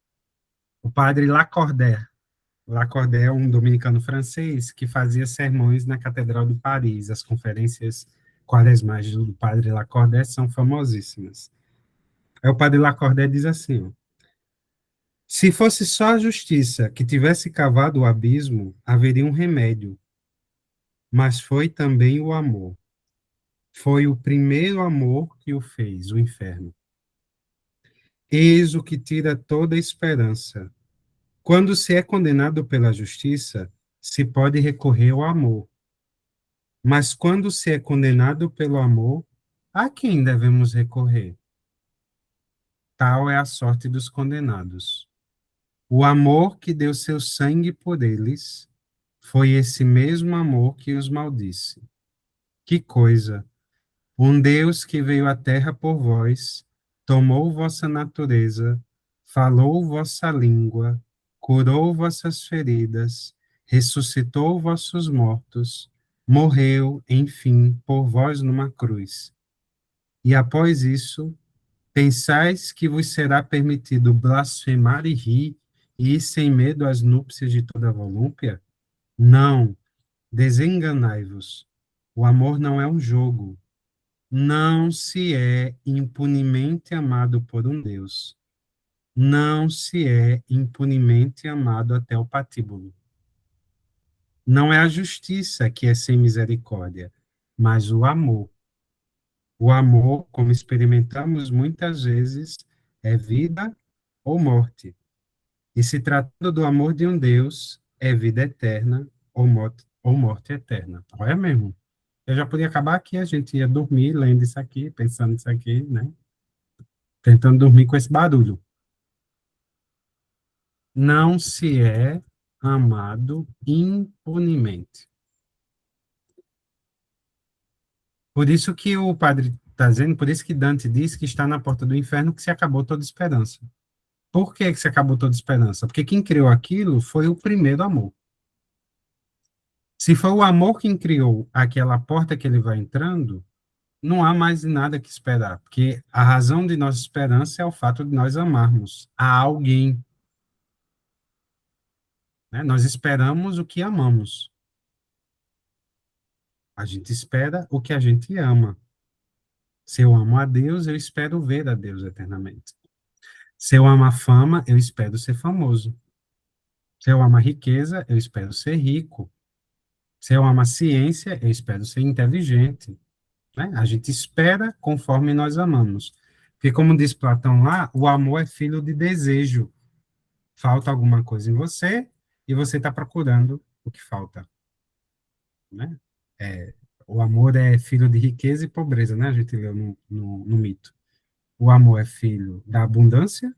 O padre Lacordaire. Lacordaire é um dominicano francês que fazia sermões na Catedral de Paris. As conferências quaresmais do padre Lacordaire são famosíssimas. Aí o padre Lacordaire diz assim, ó, se fosse só a justiça que tivesse cavado o abismo, haveria um remédio, mas foi também o amor. Foi o primeiro amor que o fez, o inferno. Eis o que tira toda a esperança. Quando se é condenado pela justiça, se pode recorrer ao amor. Mas quando se é condenado pelo amor, a quem devemos recorrer? Tal é a sorte dos condenados. O amor que deu seu sangue por eles foi esse mesmo amor que os maldisse. Que coisa! Um Deus que veio à terra por vós, tomou vossa natureza, falou vossa língua, curou vossas feridas, ressuscitou vossos mortos, morreu, enfim, por vós numa cruz. E após isso, pensais que vos será permitido blasfemar e rir, e ir sem medo às núpcias de toda volúpia? Não, desenganai-vos. O amor não é um jogo. Não se é impunemente amado por um Deus. não se é impunemente amado até o patíbulo. Não é a justiça que é sem misericórdia, mas o amor. O amor, como experimentamos muitas vezes, é vida ou morte. E se tratando do amor de um Deus, é vida eterna ou morte eterna. Olha mesmo. Eu já podia acabar aqui, a gente ia dormir lendo isso aqui, pensando isso aqui, né? Tentando dormir com esse barulho. Não se é amado impunemente. Por isso que o padre está dizendo, por isso que Dante diz que está na porta do inferno que se acabou toda esperança. Por que que se acabou toda esperança? Porque quem criou aquilo foi o primeiro amor. Se foi o amor quem criou aquela porta que ele vai entrando, não há mais nada que esperar, porque a razão de nossa esperança é o fato de nós amarmos a alguém, né? Nós esperamos o que amamos. A gente espera o que a gente ama. Se eu amo a Deus, eu espero ver a Deus eternamente. Se eu amo a fama, eu espero ser famoso. Se eu amo a riqueza, eu espero ser rico. Se eu amo a ciência, eu espero ser inteligente, né? A gente espera conforme nós amamos. Porque, como diz Platão lá, o amor é filho de desejo. Falta alguma coisa em você e você está procurando o que falta, né? É, o amor é filho de riqueza e pobreza, né? A gente leu no mito. O amor é filho da abundância,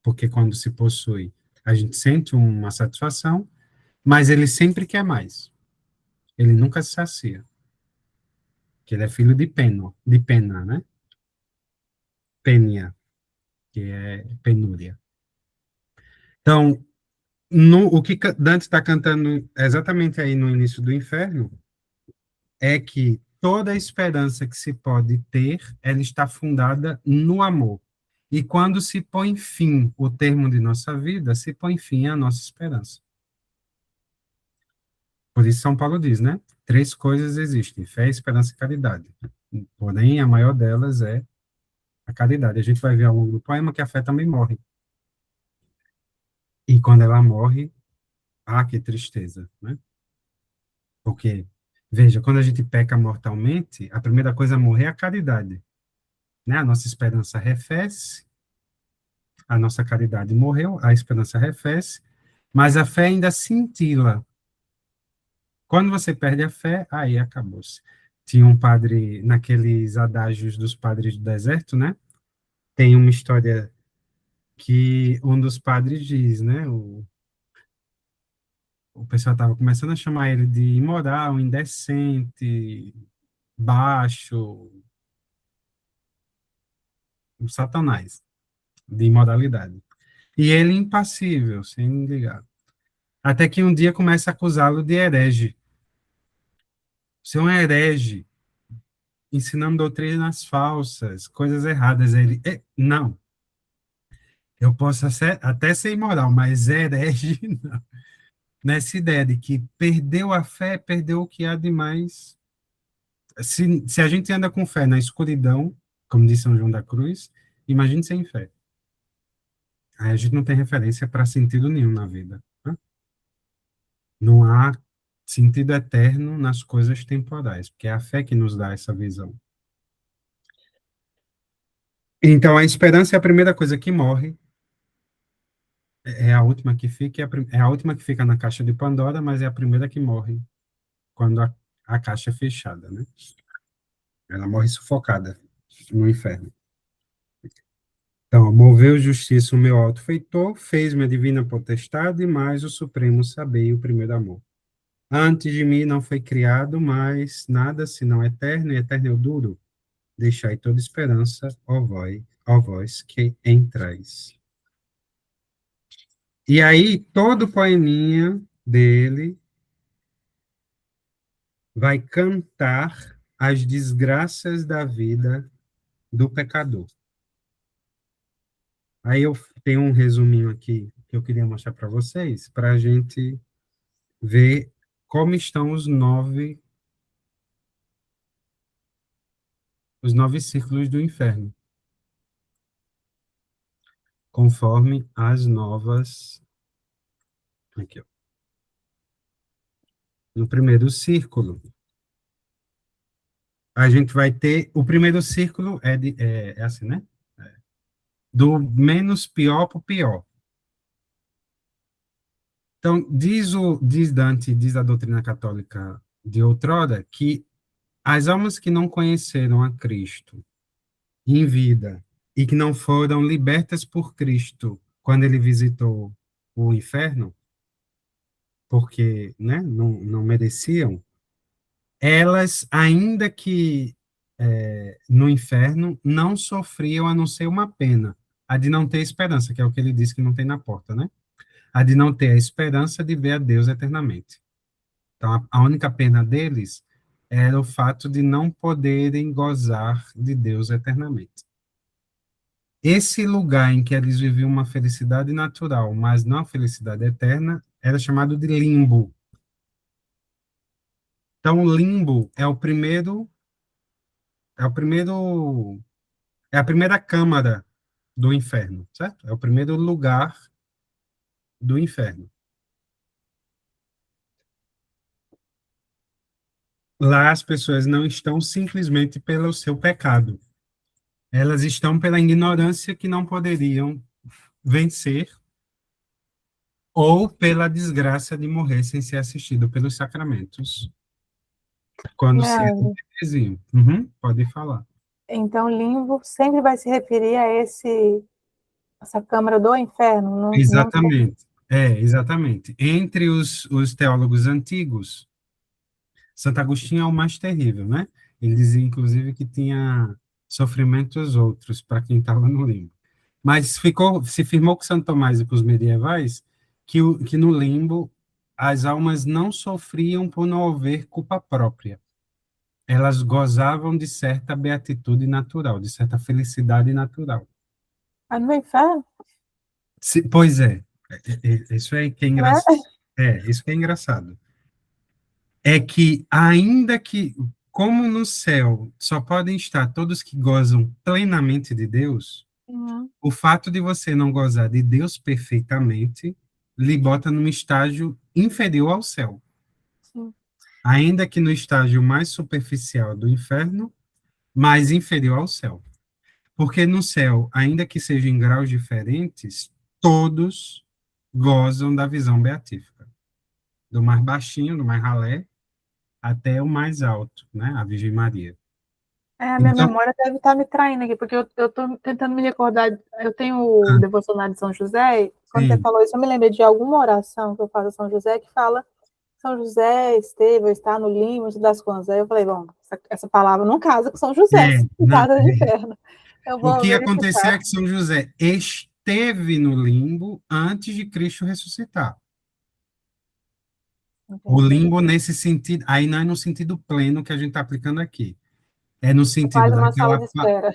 porque quando se possui, a gente sente uma satisfação, mas ele sempre quer mais. Ele nunca se sacia, que ele é filho de pena, né? Penia, que é penúria. Então, o que Dante está cantando exatamente aí no início do Inferno é que toda a esperança que se pode ter, ela está fundada no amor. E quando se põe fim o termo de nossa vida, se põe fim à nossa esperança. Por isso São Paulo diz, né? Três coisas existem: fé, esperança e caridade. Porém, a maior delas é a caridade. A gente vai ver ao longo do poema que a fé também morre. E quando ela morre, que tristeza, né? Porque, veja, quando a gente peca mortalmente, a primeira coisa a morrer é a caridade, né? A nossa esperança arrefece, a nossa caridade morreu, a esperança arrefece, mas a fé ainda cintila. Quando você perde a fé, aí acabou-se. Tinha um padre, naqueles adágios dos padres do deserto, né? Tem uma história que um dos padres diz, né? O pessoal estava começando a chamar ele de imoral, indecente, baixo, um satanás de imoralidade. E ele impassível, sem ligar. Até que um dia começa a acusá-lo de herege. Você é um herege, ensinando doutrinas falsas, coisas erradas. Ele, não, eu posso até ser imoral, mas herege não. Nessa ideia de que perdeu a fé, perdeu o que há de mais. Se a gente anda com fé na escuridão, como diz São João da Cruz, imagine sem fé. Aí a gente não tem referência para sentido nenhum na vida, né? Não há sentido eterno nas coisas temporais, porque é a fé que nos dá essa visão. Então, a esperança é a primeira coisa que morre, é a última que fica, é a última que fica na caixa de Pandora, mas é a primeira que morre quando a caixa é fechada, né? Ela morre sufocada no inferno. Então, moveu justiça o meu alto feitor, fez-me a divina potestade, mais o supremo saber e o primeiro amor. Antes de mim não foi criado mais nada senão eterno, e eterno é o duro. Deixai toda esperança, ó vós que entrais. E aí, todo poeminha dele vai cantar as desgraças da vida do pecador. Aí eu tenho um resuminho aqui que eu queria mostrar para vocês, para a gente ver como estão os nove círculos do inferno. conforme as novas. Aqui, ó. No primeiro círculo, a gente vai ter. O primeiro círculo é assim, né? Do menos pior para o pior. Então, diz Dante, diz a doutrina católica de outrora, que as almas que não conheceram a Cristo em vida e que não foram libertas por Cristo quando ele visitou o inferno, porque, né, não mereciam, elas, ainda que no inferno, não sofriam a não ser uma pena, a de não ter esperança, que é o que ele disse que não tem na porta, né? A de não ter a esperança de ver a Deus eternamente. Então, a única pena deles era o fato de não poderem gozar de Deus eternamente. Esse lugar em que eles viviam uma felicidade natural, mas não a felicidade eterna, era chamado de limbo. Então, o limbo é o primeiro, é a primeira câmara do inferno, certo? É o primeiro lugar do inferno. Lá as pessoas não estão simplesmente pelo seu pecado. Elas estão pela ignorância que não poderiam vencer ou pela desgraça de morrer sem ser assistido pelos sacramentos. Quando se é Leandro, bebezinho. Uhum, pode falar. então limbo sempre vai se referir a essa câmara do inferno, não Exatamente. Exatamente. Entre os teólogos antigos, Santo Agostinho é o mais terrível, né? Ele dizia, inclusive, que tinha sofrimentos outros para quem estava no limbo. Mas se firmou com Santo Tomás e com os medievais que no limbo as almas não sofriam por não haver culpa própria. Elas gozavam de certa beatitude natural, de certa felicidade natural. Ah, no inferno, Pois é, isso é que é né? engraçado. Isso que é engraçado. É que, ainda que, como no céu só podem estar todos que gozam plenamente de Deus, Uhum, o fato de você não gozar de Deus perfeitamente lhe bota num estágio inferior ao céu. sim. Ainda que no estágio mais superficial do inferno, mais inferior ao céu. Porque no céu, ainda que sejam em graus diferentes, todos gozam da visão beatífica. Do mais baixinho, do mais ralé, até o mais alto, né? A Virgem Maria. A minha Então, memória deve estar me traindo aqui, porque eu estou tentando me recordar. Eu tenho o devocionário de São José, e quando você sim, falou isso, eu me lembrei de alguma oração que eu faço a São José que fala: São José esteve ou está no limite das contas. Aí eu falei: bom, essa palavra não casa com São José, se não, trata do inferno. Eu o vou que aconteceu é verificar. que São José esteve no limbo antes de Cristo ressuscitar. O Entendi. limbo nesse sentido, aí não é no sentido pleno que a gente está aplicando aqui. É no É sentido quase uma sala daquela de espera.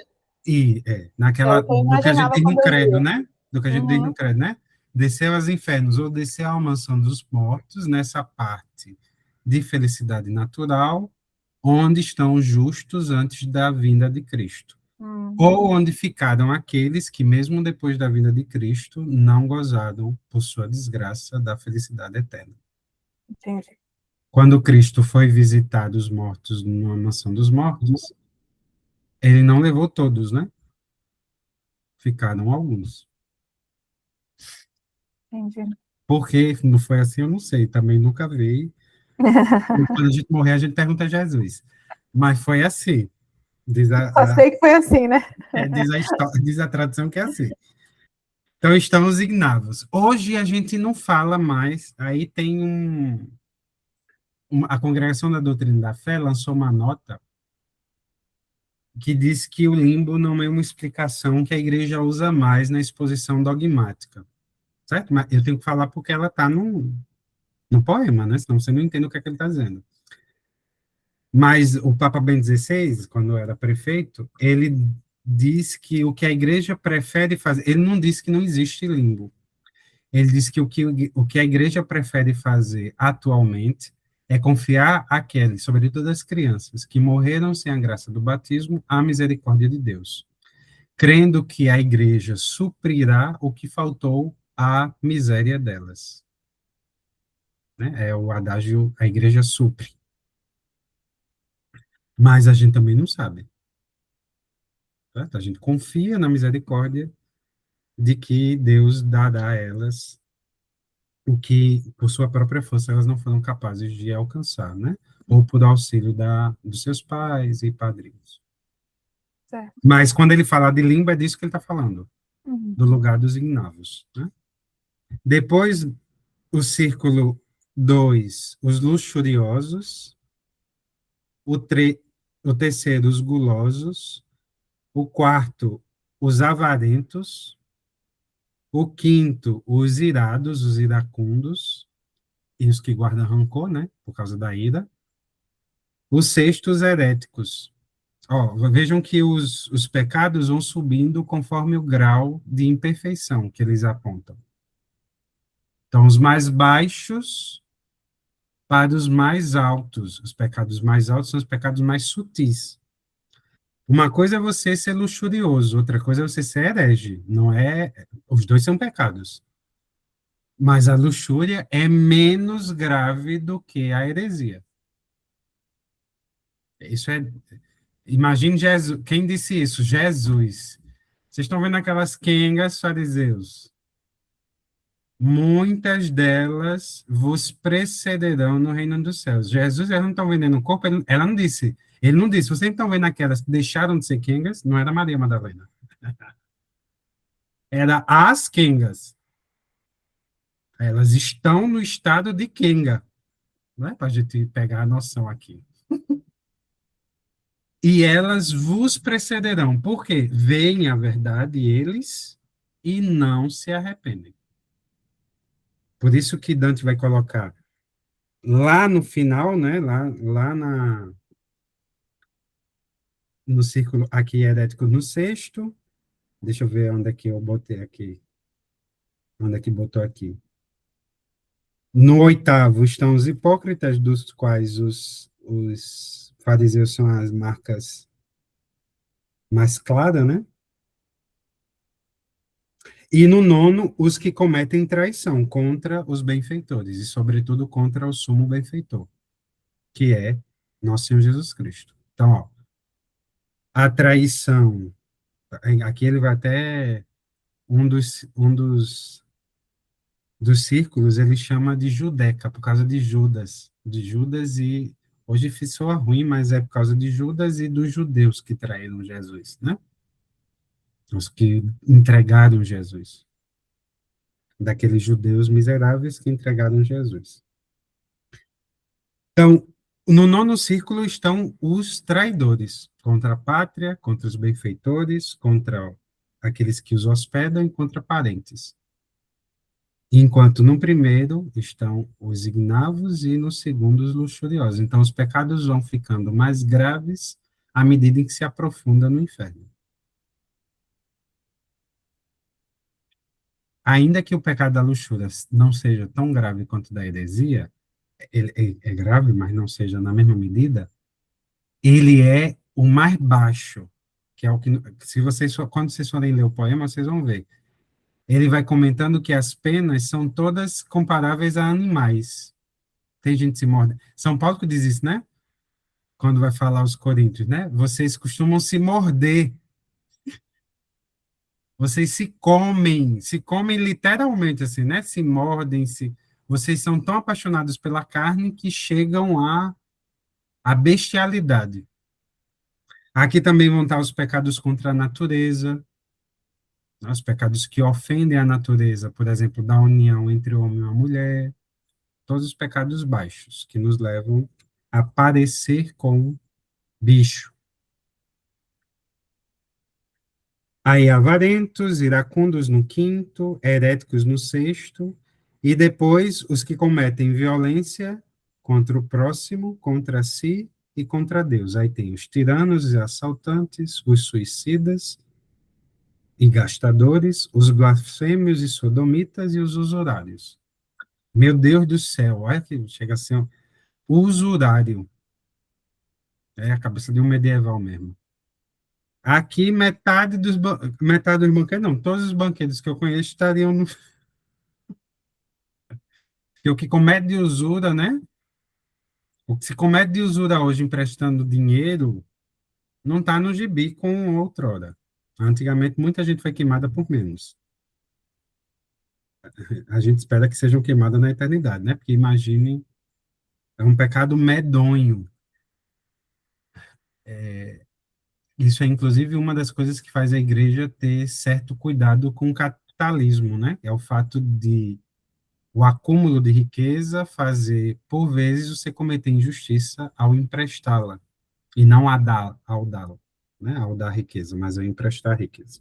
É naquela o que eu do que a gente imaginava diz no quando eu credo, lia. né? Do que a gente diz no Uhum. credo, né? Desceu aos infernos ou desceu à mansão dos mortos, nessa parte de felicidade natural, onde estão os justos antes da vinda de Cristo. Ou onde ficaram aqueles que, mesmo depois da vinda de Cristo, não gozaram, por sua desgraça, da felicidade eterna. Entendi. Quando Cristo foi visitar os mortos numa mansão dos mortos, ele não levou todos, né? Ficaram alguns. Entendi. Por que não foi assim, eu não sei. Também nunca vi. Quando a gente morrer, a gente pergunta a Jesus. Mas foi assim. Diz Só sei que foi assim, né? diz a tradição que é assim. Então, estamos ignavos. Hoje a gente não fala mais. Aí tem a Congregação da Doutrina da Fé lançou uma nota que diz que o limbo não é uma explicação que a igreja usa mais na exposição dogmática, certo? Mas eu tenho que falar porque ela está no poema, né? Senão você não entende o que é que ele está dizendo. Mas o Papa Bento XVI, quando era prefeito, ele diz que o que a igreja prefere fazer, ele não disse que não existe limbo. Ele diz que o que a igreja prefere fazer atualmente é confiar àqueles, sobretudo as crianças, que morreram sem a graça do batismo, à misericórdia de Deus. crendo que a igreja suprirá o que faltou à miséria delas. Né? É o adágio, a igreja supre. Mas a gente também não sabe. Certo? A gente confia na misericórdia de que Deus dará a elas o que, por sua própria força, elas não foram capazes de alcançar, né? Ou por auxílio dos seus pais e padrinhos. Certo. Mas quando ele fala de limbo, é disso que ele está falando, Uhum. do lugar dos ignavos. Né? Depois, o círculo 2, os luxuriosos. O, o terceiro, os gulosos. O quarto, os avarentos. O quinto, os irados, os iracundos. E os que guardam rancor, né? Por causa da ira. O sexto, os heréticos. Ó, vejam que os pecados vão subindo conforme o grau de imperfeição que eles apontam. Então, os mais baixos para os mais altos. Os pecados mais altos são os pecados mais sutis. Uma coisa é você ser luxurioso, outra coisa é você ser herege. Não é, os dois são pecados. Mas a luxúria é menos grave do que a heresia. Isso é. Imagine Jesus. Quem disse isso? Jesus. Vocês estão vendo aquelas quengas fariseus? Muitas delas vos precederão no reino dos céus. Jesus, elas não estão vendendo o corpo, ela não disse. Ele não disse, vocês estão vendo aquelas que deixaram de ser quengas? Não era Maria Madalena. Era as quengas. Elas estão no estado de quenga. Não é para a gente pegar a noção aqui. E elas vos precederão. Por quê? Veem a verdade eles e não se arrependem. Por isso que Dante vai colocar lá no final, né, lá no círculo aqui herético no sexto, deixa eu ver onde é que eu botei aqui, onde é que botou aqui. No oitavo estão os hipócritas, dos quais os fariseus são as marcas mais claras, né? E no nono, os que cometem traição contra os benfeitores, e sobretudo contra o sumo benfeitor, que é nosso Senhor Jesus Cristo. Então, ó, a traição, aqui ele vai até um dos círculos, ele chama de Judeca, por causa de Judas e, hoje soa ruim, mas é por causa de Judas e dos judeus que traíram Jesus, né? Os que entregaram Jesus. Daqueles judeus miseráveis que entregaram Jesus. Então, no nono círculo estão os traidores, contra a pátria, contra os benfeitores, contra aqueles que os hospedam e contra parentes. Enquanto no primeiro estão os ignavos e no segundo os luxuriosos. Então, os pecados vão ficando mais graves à medida em que se aprofunda no inferno. Ainda que o pecado da luxúria não seja tão grave quanto o da heresia, ele é grave, mas não seja na mesma medida, ele é o mais baixo, que é o que, se vocês, quando vocês forem ler o poema, vocês vão ver. Ele vai comentando que as penas são todas comparáveis a animais. Tem gente que se morde. São Paulo que diz isso, né? Quando vai falar aos coríntios, né? Vocês costumam se morder. Vocês se comem literalmente assim, né? Se mordem, vocês são tão apaixonados pela carne que chegam à bestialidade. Aqui também vão estar os pecados contra a natureza, né? Os pecados que ofendem a natureza, por exemplo, da união entre o homem e a mulher, todos os pecados baixos que nos levam a parecer com bicho. Aí, avarentos, iracundos no quinto, heréticos no sexto, e depois os que cometem violência contra o próximo, contra si e contra Deus. Aí tem os tiranos e assaltantes, os suicidas e gastadores, os blasfêmios e sodomitas e os usurários. Meu Deus do céu, olha que chega a ser usurário. É a cabeça de um medieval mesmo. Aqui, metade dos banquetes, não, todos os banquetes que eu conheço estariam no. Porque o que comete de usura, né? O que se comete de usura hoje emprestando dinheiro não está no gibi com outrora. Antigamente, muita gente foi queimada por menos. A gente espera que sejam queimadas na eternidade, né? Porque imagine, é um pecado medonho. Isso é, inclusive, uma das coisas que faz a igreja ter certo cuidado com o capitalismo, né? É o fato de o acúmulo de riqueza fazer, por vezes, você cometer injustiça ao emprestá-la, e não ao dá-la, né? Ao dar riqueza, mas ao emprestar riqueza.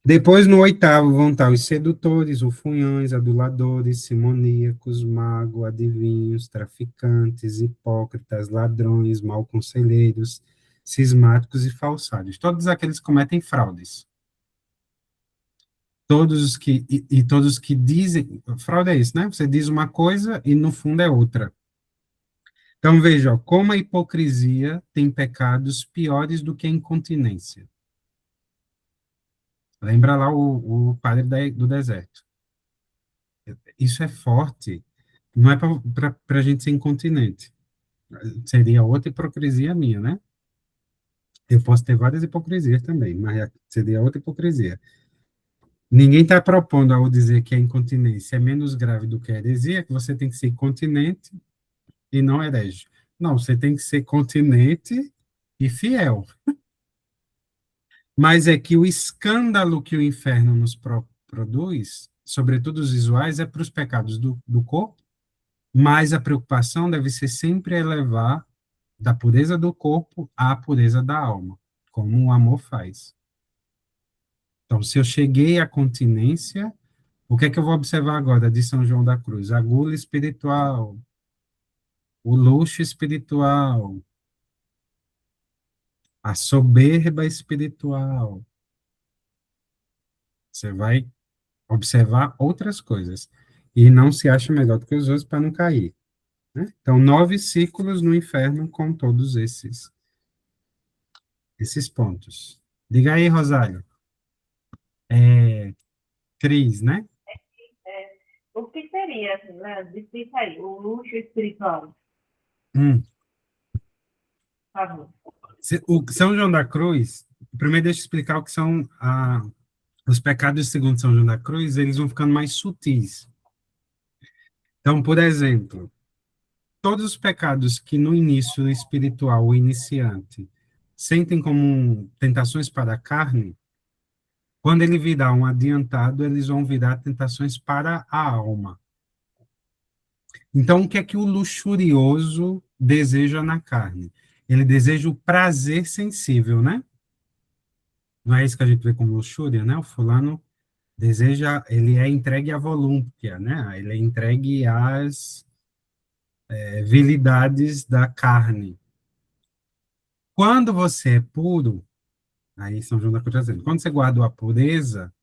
Depois, no oitavo, vão estar os sedutores, ufunhões, aduladores, simoníacos, magos, adivinhos, traficantes, hipócritas, ladrões, malconselheiros, cismáticos e falsários. Todos aqueles que cometem fraudes. Todos os que, e todos os que dizem... Fraude é isso, né? Você diz uma coisa e, no fundo, é outra. Então, veja, ó, como a hipocrisia tem pecados piores do que a incontinência. Lembra lá o padre do deserto. Isso é forte. Não é para a gente ser incontinente. Seria outra hipocrisia minha, né? Eu posso ter várias hipocrisias também, mas seria outra hipocrisia. Ninguém está propondo ao dizer que a incontinência é menos grave do que a heresia, que você tem que ser incontinente e não herege. Não, você tem que ser continente e fiel. Mas é que o escândalo que o inferno nos produz, sobretudo os visuais, é para os pecados do corpo, mas a preocupação deve ser sempre elevar da pureza do corpo à pureza da alma, como o amor faz. Então, se eu cheguei à continência, o que é que eu vou observar agora de São João da Cruz? A gula espiritual, o luxo espiritual, a soberba espiritual. Você vai observar outras coisas. E não se acha melhor do que os outros para não cair. Né? Então, 9 ciclos no inferno com todos esses pontos. Diga aí, Rosário. Cris, né? É, o que seria, né? Explica aí, o luxo espiritual, Hum. por favor. O São João da Cruz, primeiro deixa eu explicar o que são os pecados segundo São João da Cruz, eles vão ficando mais sutis. Então, por exemplo, todos os pecados que no início espiritual, o iniciante, sentem como tentações para a carne, quando ele virar um adiantado, eles vão virar tentações para a alma. Então, o que é que o luxurioso deseja na carne? Ele deseja o prazer sensível, né? Não é isso que a gente vê como luxúria, né? O fulano deseja, ele é entregue à volúpia, né? Ele é entregue às vilidades da carne. Quando você é puro, aí São João da Cruz está dizendo, quando você guardou a pureza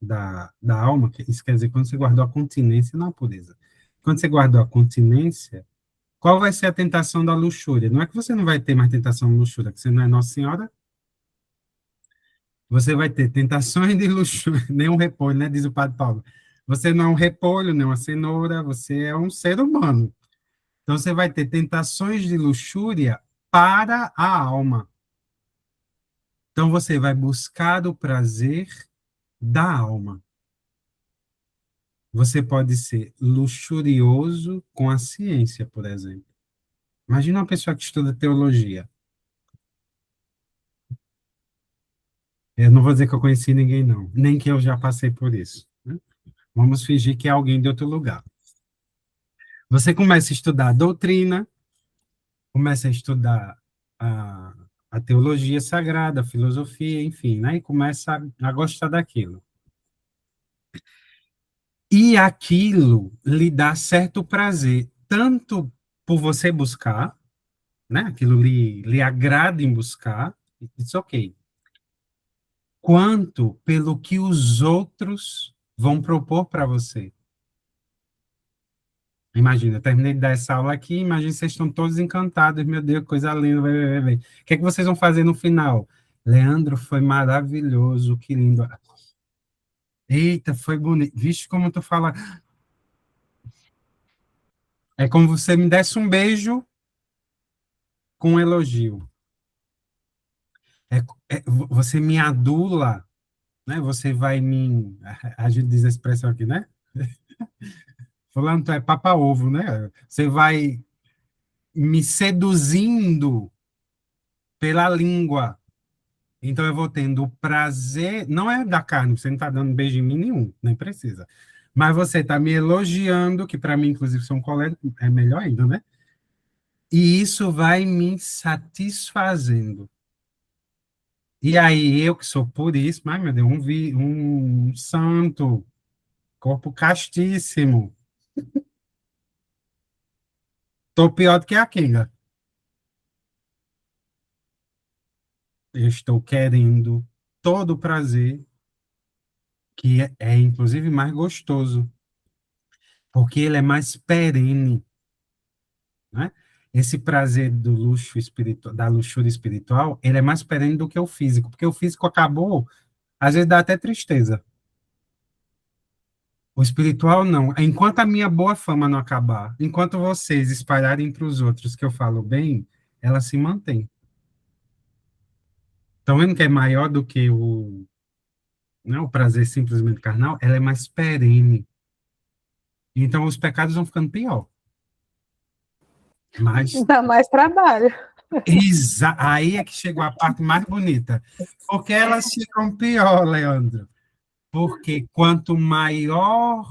da alma, isso quer dizer, quando você guardou a continência, não a pureza. Quando você guardou a continência, qual vai ser a tentação da luxúria? Não é que você não vai ter mais tentação de luxúria, que você não é Nossa Senhora. Você vai ter tentações de luxúria, nem um repolho, né? Diz o Padre Paulo. Você não é um repolho, nem uma cenoura, você é um ser humano. Então, você vai ter tentações de luxúria para a alma. Então, você vai buscar o prazer da alma. Você pode ser luxurioso com a ciência, por exemplo. Imagina uma pessoa que estuda teologia. Eu não vou dizer que eu conheci ninguém, não. Nem que eu já passei por isso. Né? Vamos fingir que é alguém de outro lugar. Você começa a estudar a doutrina, começa a estudar a teologia sagrada, a filosofia, enfim, né? E começa a gostar daquilo. E aquilo lhe dá certo prazer, tanto por você buscar, né? Aquilo lhe agrada em buscar, it's ok. Quanto pelo que os outros vão propor para você. Imagina, eu terminei de dar essa aula aqui, imagina vocês estão todos encantados, meu Deus, coisa linda, vai. O que é que vocês vão fazer no final? Leandro, foi maravilhoso, que lindo. Eita, foi bonito. Vixe, como tu fala. É como você me desse um beijo com um elogio. É, você me adula, né? Você vai me. A gente diz a expressão aqui, né? Falando, tu é papa-ovo, né? Você vai me seduzindo pela língua. Então eu vou tendo o prazer, não é da carne, você não está dando beijo em mim nenhum, nem precisa. Mas você está me elogiando, que para mim, inclusive, são colegas, é melhor ainda, né? E isso vai me satisfazendo. E aí, eu que sou puríssimo, ai meu Deus, um santo, corpo castíssimo. Tô pior do que a Kinga. Eu estou querendo todo o prazer, que é inclusive mais gostoso, porque ele é mais perene, né? Esse prazer do luxo espiritual, da luxúria espiritual, ele é mais perene do que o físico, porque o físico acabou, às vezes dá até tristeza. O espiritual não. Enquanto a minha boa fama não acabar, enquanto vocês espalharem para os outros que eu falo bem, ela se mantém. Estão vendo que é maior do que não, o prazer simplesmente carnal? Ela é mais perene. Então os pecados vão ficando pior. Mas Dá mais trabalho. aí é que chegou a parte mais bonita. Porque elas ficam pior, Leandro. Porque quanto maior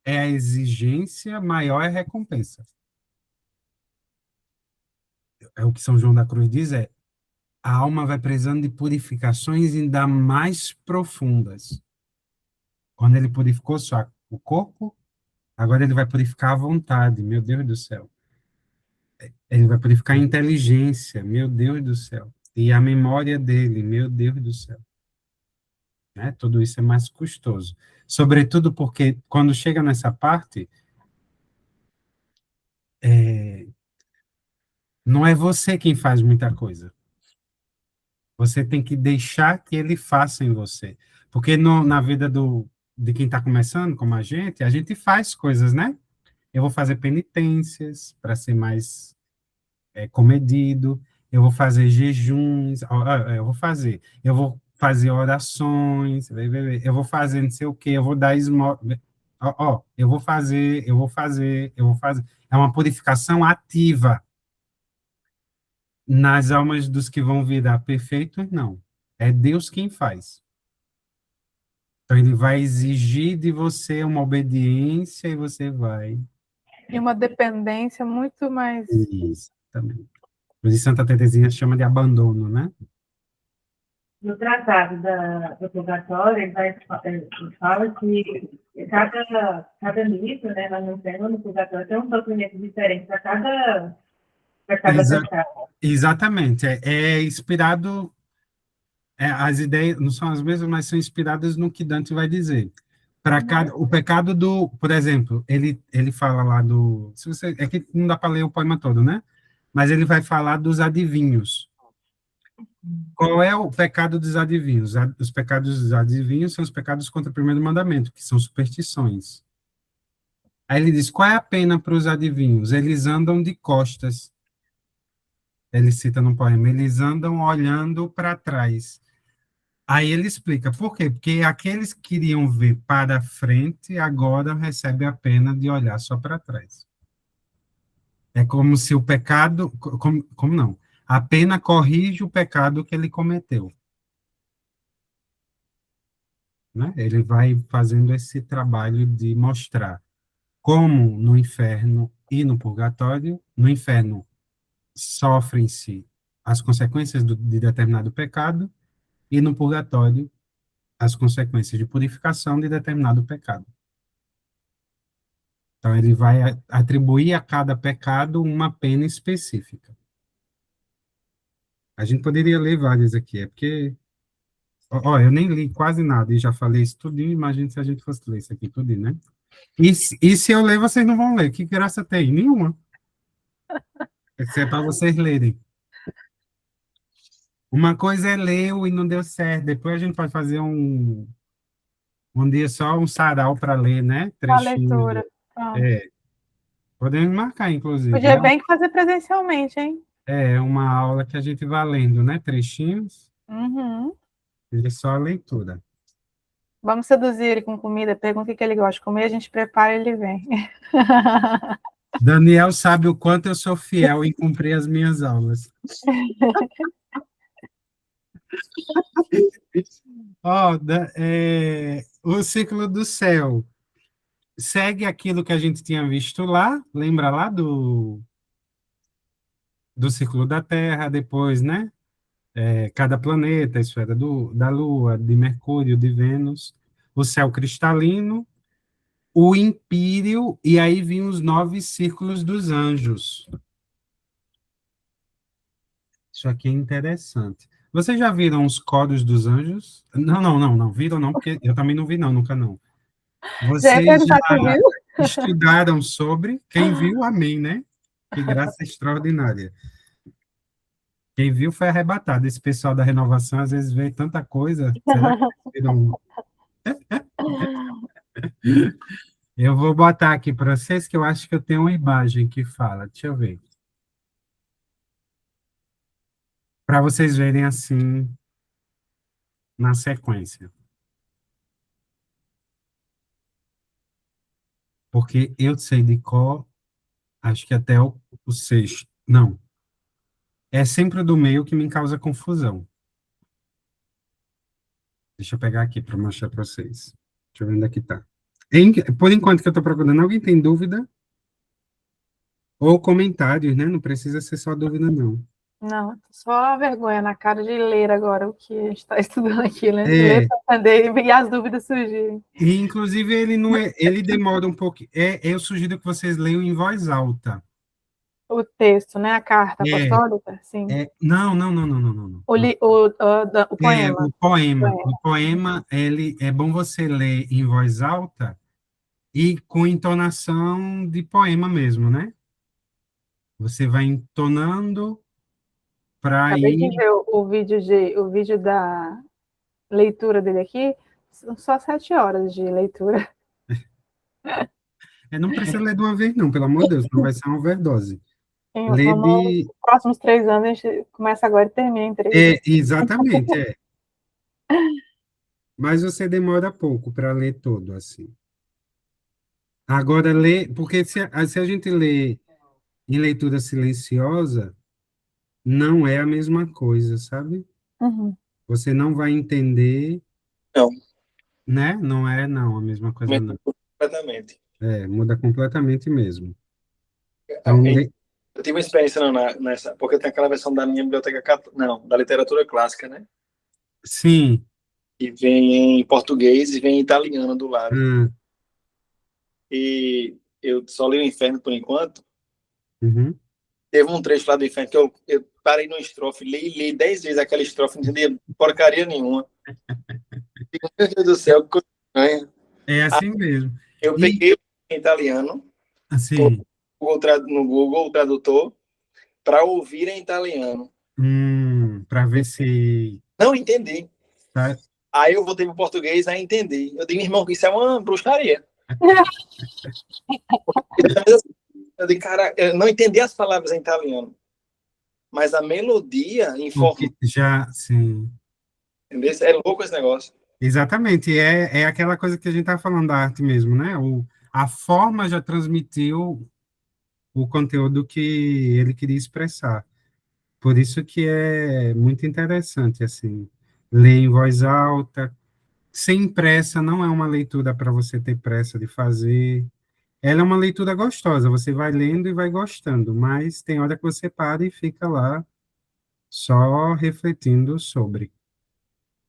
é a exigência, maior é a recompensa. É o que São João da Cruz diz, a alma vai precisando de purificações ainda mais profundas. Quando ele purificou só o corpo, agora ele vai purificar a vontade, meu Deus do céu. Ele vai purificar a inteligência, meu Deus do céu. E a memória dele, meu Deus do céu. Né? Tudo isso é mais custoso. Sobretudo porque, quando chega nessa parte, não é você quem faz muita coisa. Você tem que deixar que ele faça em você. Porque na vida de quem está começando, como a gente faz coisas, né? Eu vou fazer penitências para ser mais comedido, eu vou fazer jejuns, eu vou fazer orações, eu vou fazer não sei o quê, eu vou dar esmola, eu vou fazer, eu vou fazer, eu vou fazer. É uma purificação ativa. Nas almas dos que vão virar perfeitos, não. É Deus quem faz. Então, ele vai exigir de você uma obediência e você vai. E uma dependência muito mais. Isso, também. Por isso, Santa Teresinha chama de abandono, né? No tratado do purgatório, ele fala que cada mito, né, lá no inferno, no purgatório, tem um sofrimento diferente para cada pecado. Exatamente. É inspirado. As ideias não são as mesmas, mas são inspiradas no que Dante vai dizer. O pecado por exemplo, ele fala lá se você, é que não dá para ler o poema todo, né? Mas ele vai falar dos adivinhos. Qual é o pecado dos adivinhos? Os pecados dos adivinhos são os pecados contra o primeiro mandamento, que são superstições. Aí ele diz, qual é a pena para os adivinhos? Eles andam de costas. Ele cita no poema, eles andam olhando para trás. Aí ele explica por quê? Porque aqueles que queriam ver para frente agora recebem a pena de olhar só para trás. É como se o pecado, como não? A pena corrige o pecado que ele cometeu. Né? Ele vai fazendo esse trabalho de mostrar como no inferno e no purgatório, no inferno sofrem-se as consequências de determinado pecado e no purgatório as consequências de purificação de determinado pecado. Então, ele vai atribuir a cada pecado uma pena específica. A gente poderia ler várias aqui, é porque... eu nem li quase nada e já falei isso tudinho, imagina se a gente fosse ler isso aqui tudinho, né? E se eu ler, vocês não vão ler. Que graça tem? Nenhuma. Isso é para vocês lerem. Uma coisa é ler e não deu certo. Depois a gente pode fazer um dia só um sarau para ler, né? A Trechinhos. leitura. Pronto. É, podemos marcar, inclusive, Podia né? bem que fazer presencialmente, hein? É uma aula que a gente vai lendo, né? Trechinhos, Uhum. e só a leitura. Vamos seduzir ele com comida, pergunta o que ele gosta de comer, a gente prepara e ele vem. Daniel sabe o quanto eu sou fiel em cumprir as minhas aulas. Ó, o ciclo do céu segue aquilo que a gente tinha visto lá, lembra lá do ciclo da Terra, depois, né? Cada planeta, a esfera da Lua, de Mercúrio, de Vênus, o céu cristalino, o empíreo, e aí vinham os 9 círculos dos anjos. Isso aqui é interessante. Vocês já viram os coros dos anjos? Não, não, não, não. Viram não, porque eu também não vi não, nunca não. Já ia Vocês perguntar se já viu? estudaram sobre? Quem viu, amém, né? Que graça extraordinária. Quem viu foi arrebatado. Esse pessoal da renovação às vezes vê tanta coisa. Será que eles viram? Eu vou botar aqui para vocês que eu acho que eu tenho uma imagem que fala. Deixa eu ver. Para vocês verem assim na sequência. Porque eu sei de cor, acho que até o sexto. Não. É sempre o do meio que me causa confusão. Deixa eu pegar aqui para mostrar para vocês. Deixa eu ver onde é que está. Por enquanto que eu estou procurando, alguém tem dúvida? Ou comentários, né? Não precisa ser só dúvida, não. Não, só a vergonha na cara de ler agora o que a gente está estudando aqui, né? É, Ler para entender e as dúvidas surgirem. e inclusive ele não é, ele demora um pouco. Eu sugiro que vocês leiam em voz alta. O texto, né? A carta É, apostólica, sim. não, não, não, não, não, não, O, não. o poema. O poema. Poema. O poema, ele é bom você ler em voz alta e com entonação de poema mesmo, né? Você vai entonando para Acabei de ir. ver o vídeo da leitura dele aqui, são só 7 horas de leitura. Não precisa ler de uma vez, não, pelo amor de Deus, não vai ser uma overdose. Lê Vamos, de. os próximos 3 anos, a gente começa agora e termina em 3. Exatamente, Mas você demora pouco para ler todo, assim. Agora, ler. Porque se a gente lê em leitura silenciosa, não é a mesma coisa, sabe? Uhum. Você não vai entender, Não, né? Não é, não, a mesma coisa, não. completamente. Muda completamente mesmo. Então, Eu tive uma experiência nessa, porque tem aquela versão da minha biblioteca, não, da literatura clássica, né? sim. E vem em português e vem em italiano do lado. Hum, E eu só li o Inferno por enquanto. uhum. Teve um trecho lá do Inferno que eu parei no estrofe, li 10 vezes aquela estrofe, não entendi porcaria nenhuma. Digo, meu Deus do céu, que coisa estranha. É assim mesmo. Eu E, peguei em italiano, assim, no Google Tradutor, para ouvir em italiano. para ver se. Não entendi. Tá, Aí eu voltei para o português, aí entendi. Eu digo, irmão, que isso é uma bruxaria. Eu digo, cara, eu não entendi as palavras em italiano, mas a melodia informa. já, sim. Entendeu? É louco esse negócio. Exatamente, é aquela coisa que a gente está falando da arte mesmo, né? A forma já transmitiu o conteúdo que ele queria expressar. Por isso que é muito interessante, assim, ler em voz alta, sem pressa, não é uma leitura para você ter pressa de fazer. Ela é uma leitura gostosa, você vai lendo e vai gostando, mas tem hora que você para e fica lá só refletindo sobre,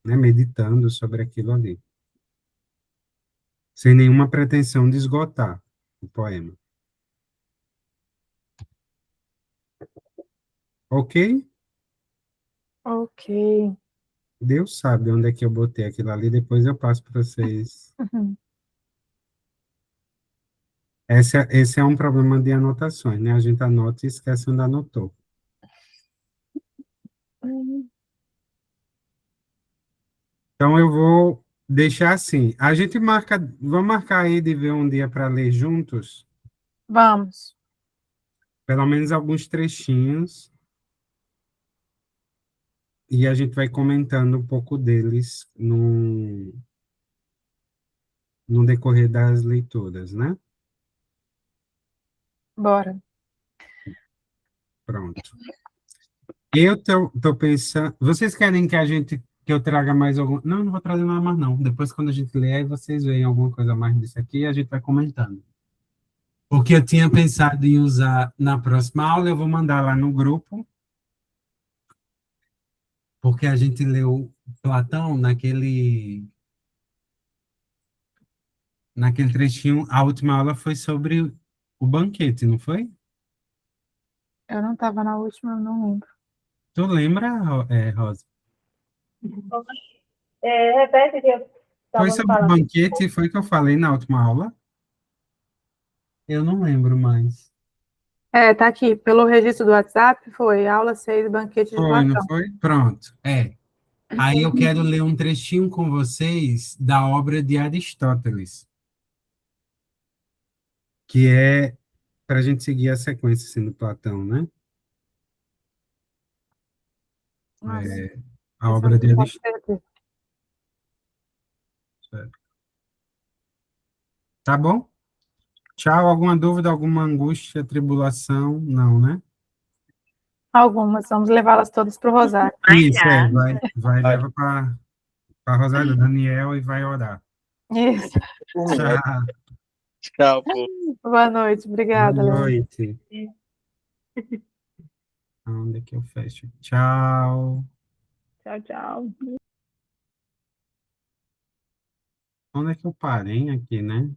né? Meditando sobre aquilo ali. Sem nenhuma pretensão de esgotar o poema. Ok? Ok. Deus sabe onde é que eu botei aquilo ali, depois eu passo para vocês. Uhum. Esse é um problema de anotações, né? A gente anota e esquece onde anotou. Então, eu vou deixar assim. A gente marca, vamos marcar aí de ver um dia para ler juntos, Vamos. pelo menos alguns trechinhos, e a gente vai comentando um pouco deles no decorrer das leituras, né? Bora. Pronto. Eu tô pensando. Vocês querem que eu traga mais algum? Não, não vou trazer nada mais, não. Depois, quando a gente ler, aí vocês veem alguma coisa mais disso aqui e a gente vai comentando. O que eu tinha pensado em usar na próxima aula, eu vou mandar lá no grupo, porque a gente leu Platão naquele trechinho. A última aula foi sobre o banquete, não foi? Eu não estava na última, eu não lembro. Tu lembra, Rosa? Repete que eu Foi estava sobre o falando. banquete, foi que eu falei na última aula? Eu não lembro mais. Tá aqui. Pelo registro do WhatsApp, foi aula 6, banquete de Foi, não Platão. foi? Pronto. Aí eu quero ler um trechinho com vocês da obra de Aristóteles, que é para a gente seguir a sequência assim, do Platão, né? Nossa, A isso eu obra de não posso Aristóteles. perder. Tá bom? Tchau. Alguma dúvida, alguma angústia, tribulação? Não, né? Algumas, vamos levá-las todas para o Rosário. Isso, vai leva para Rosário, Daniel e vai orar. Isso. Tchau. Tchau, pô. Boa noite, Boa obrigada, Leandro. noite. Onde é que eu fecho? Tchau. Tchau, tchau. Onde é que eu parei aqui, né?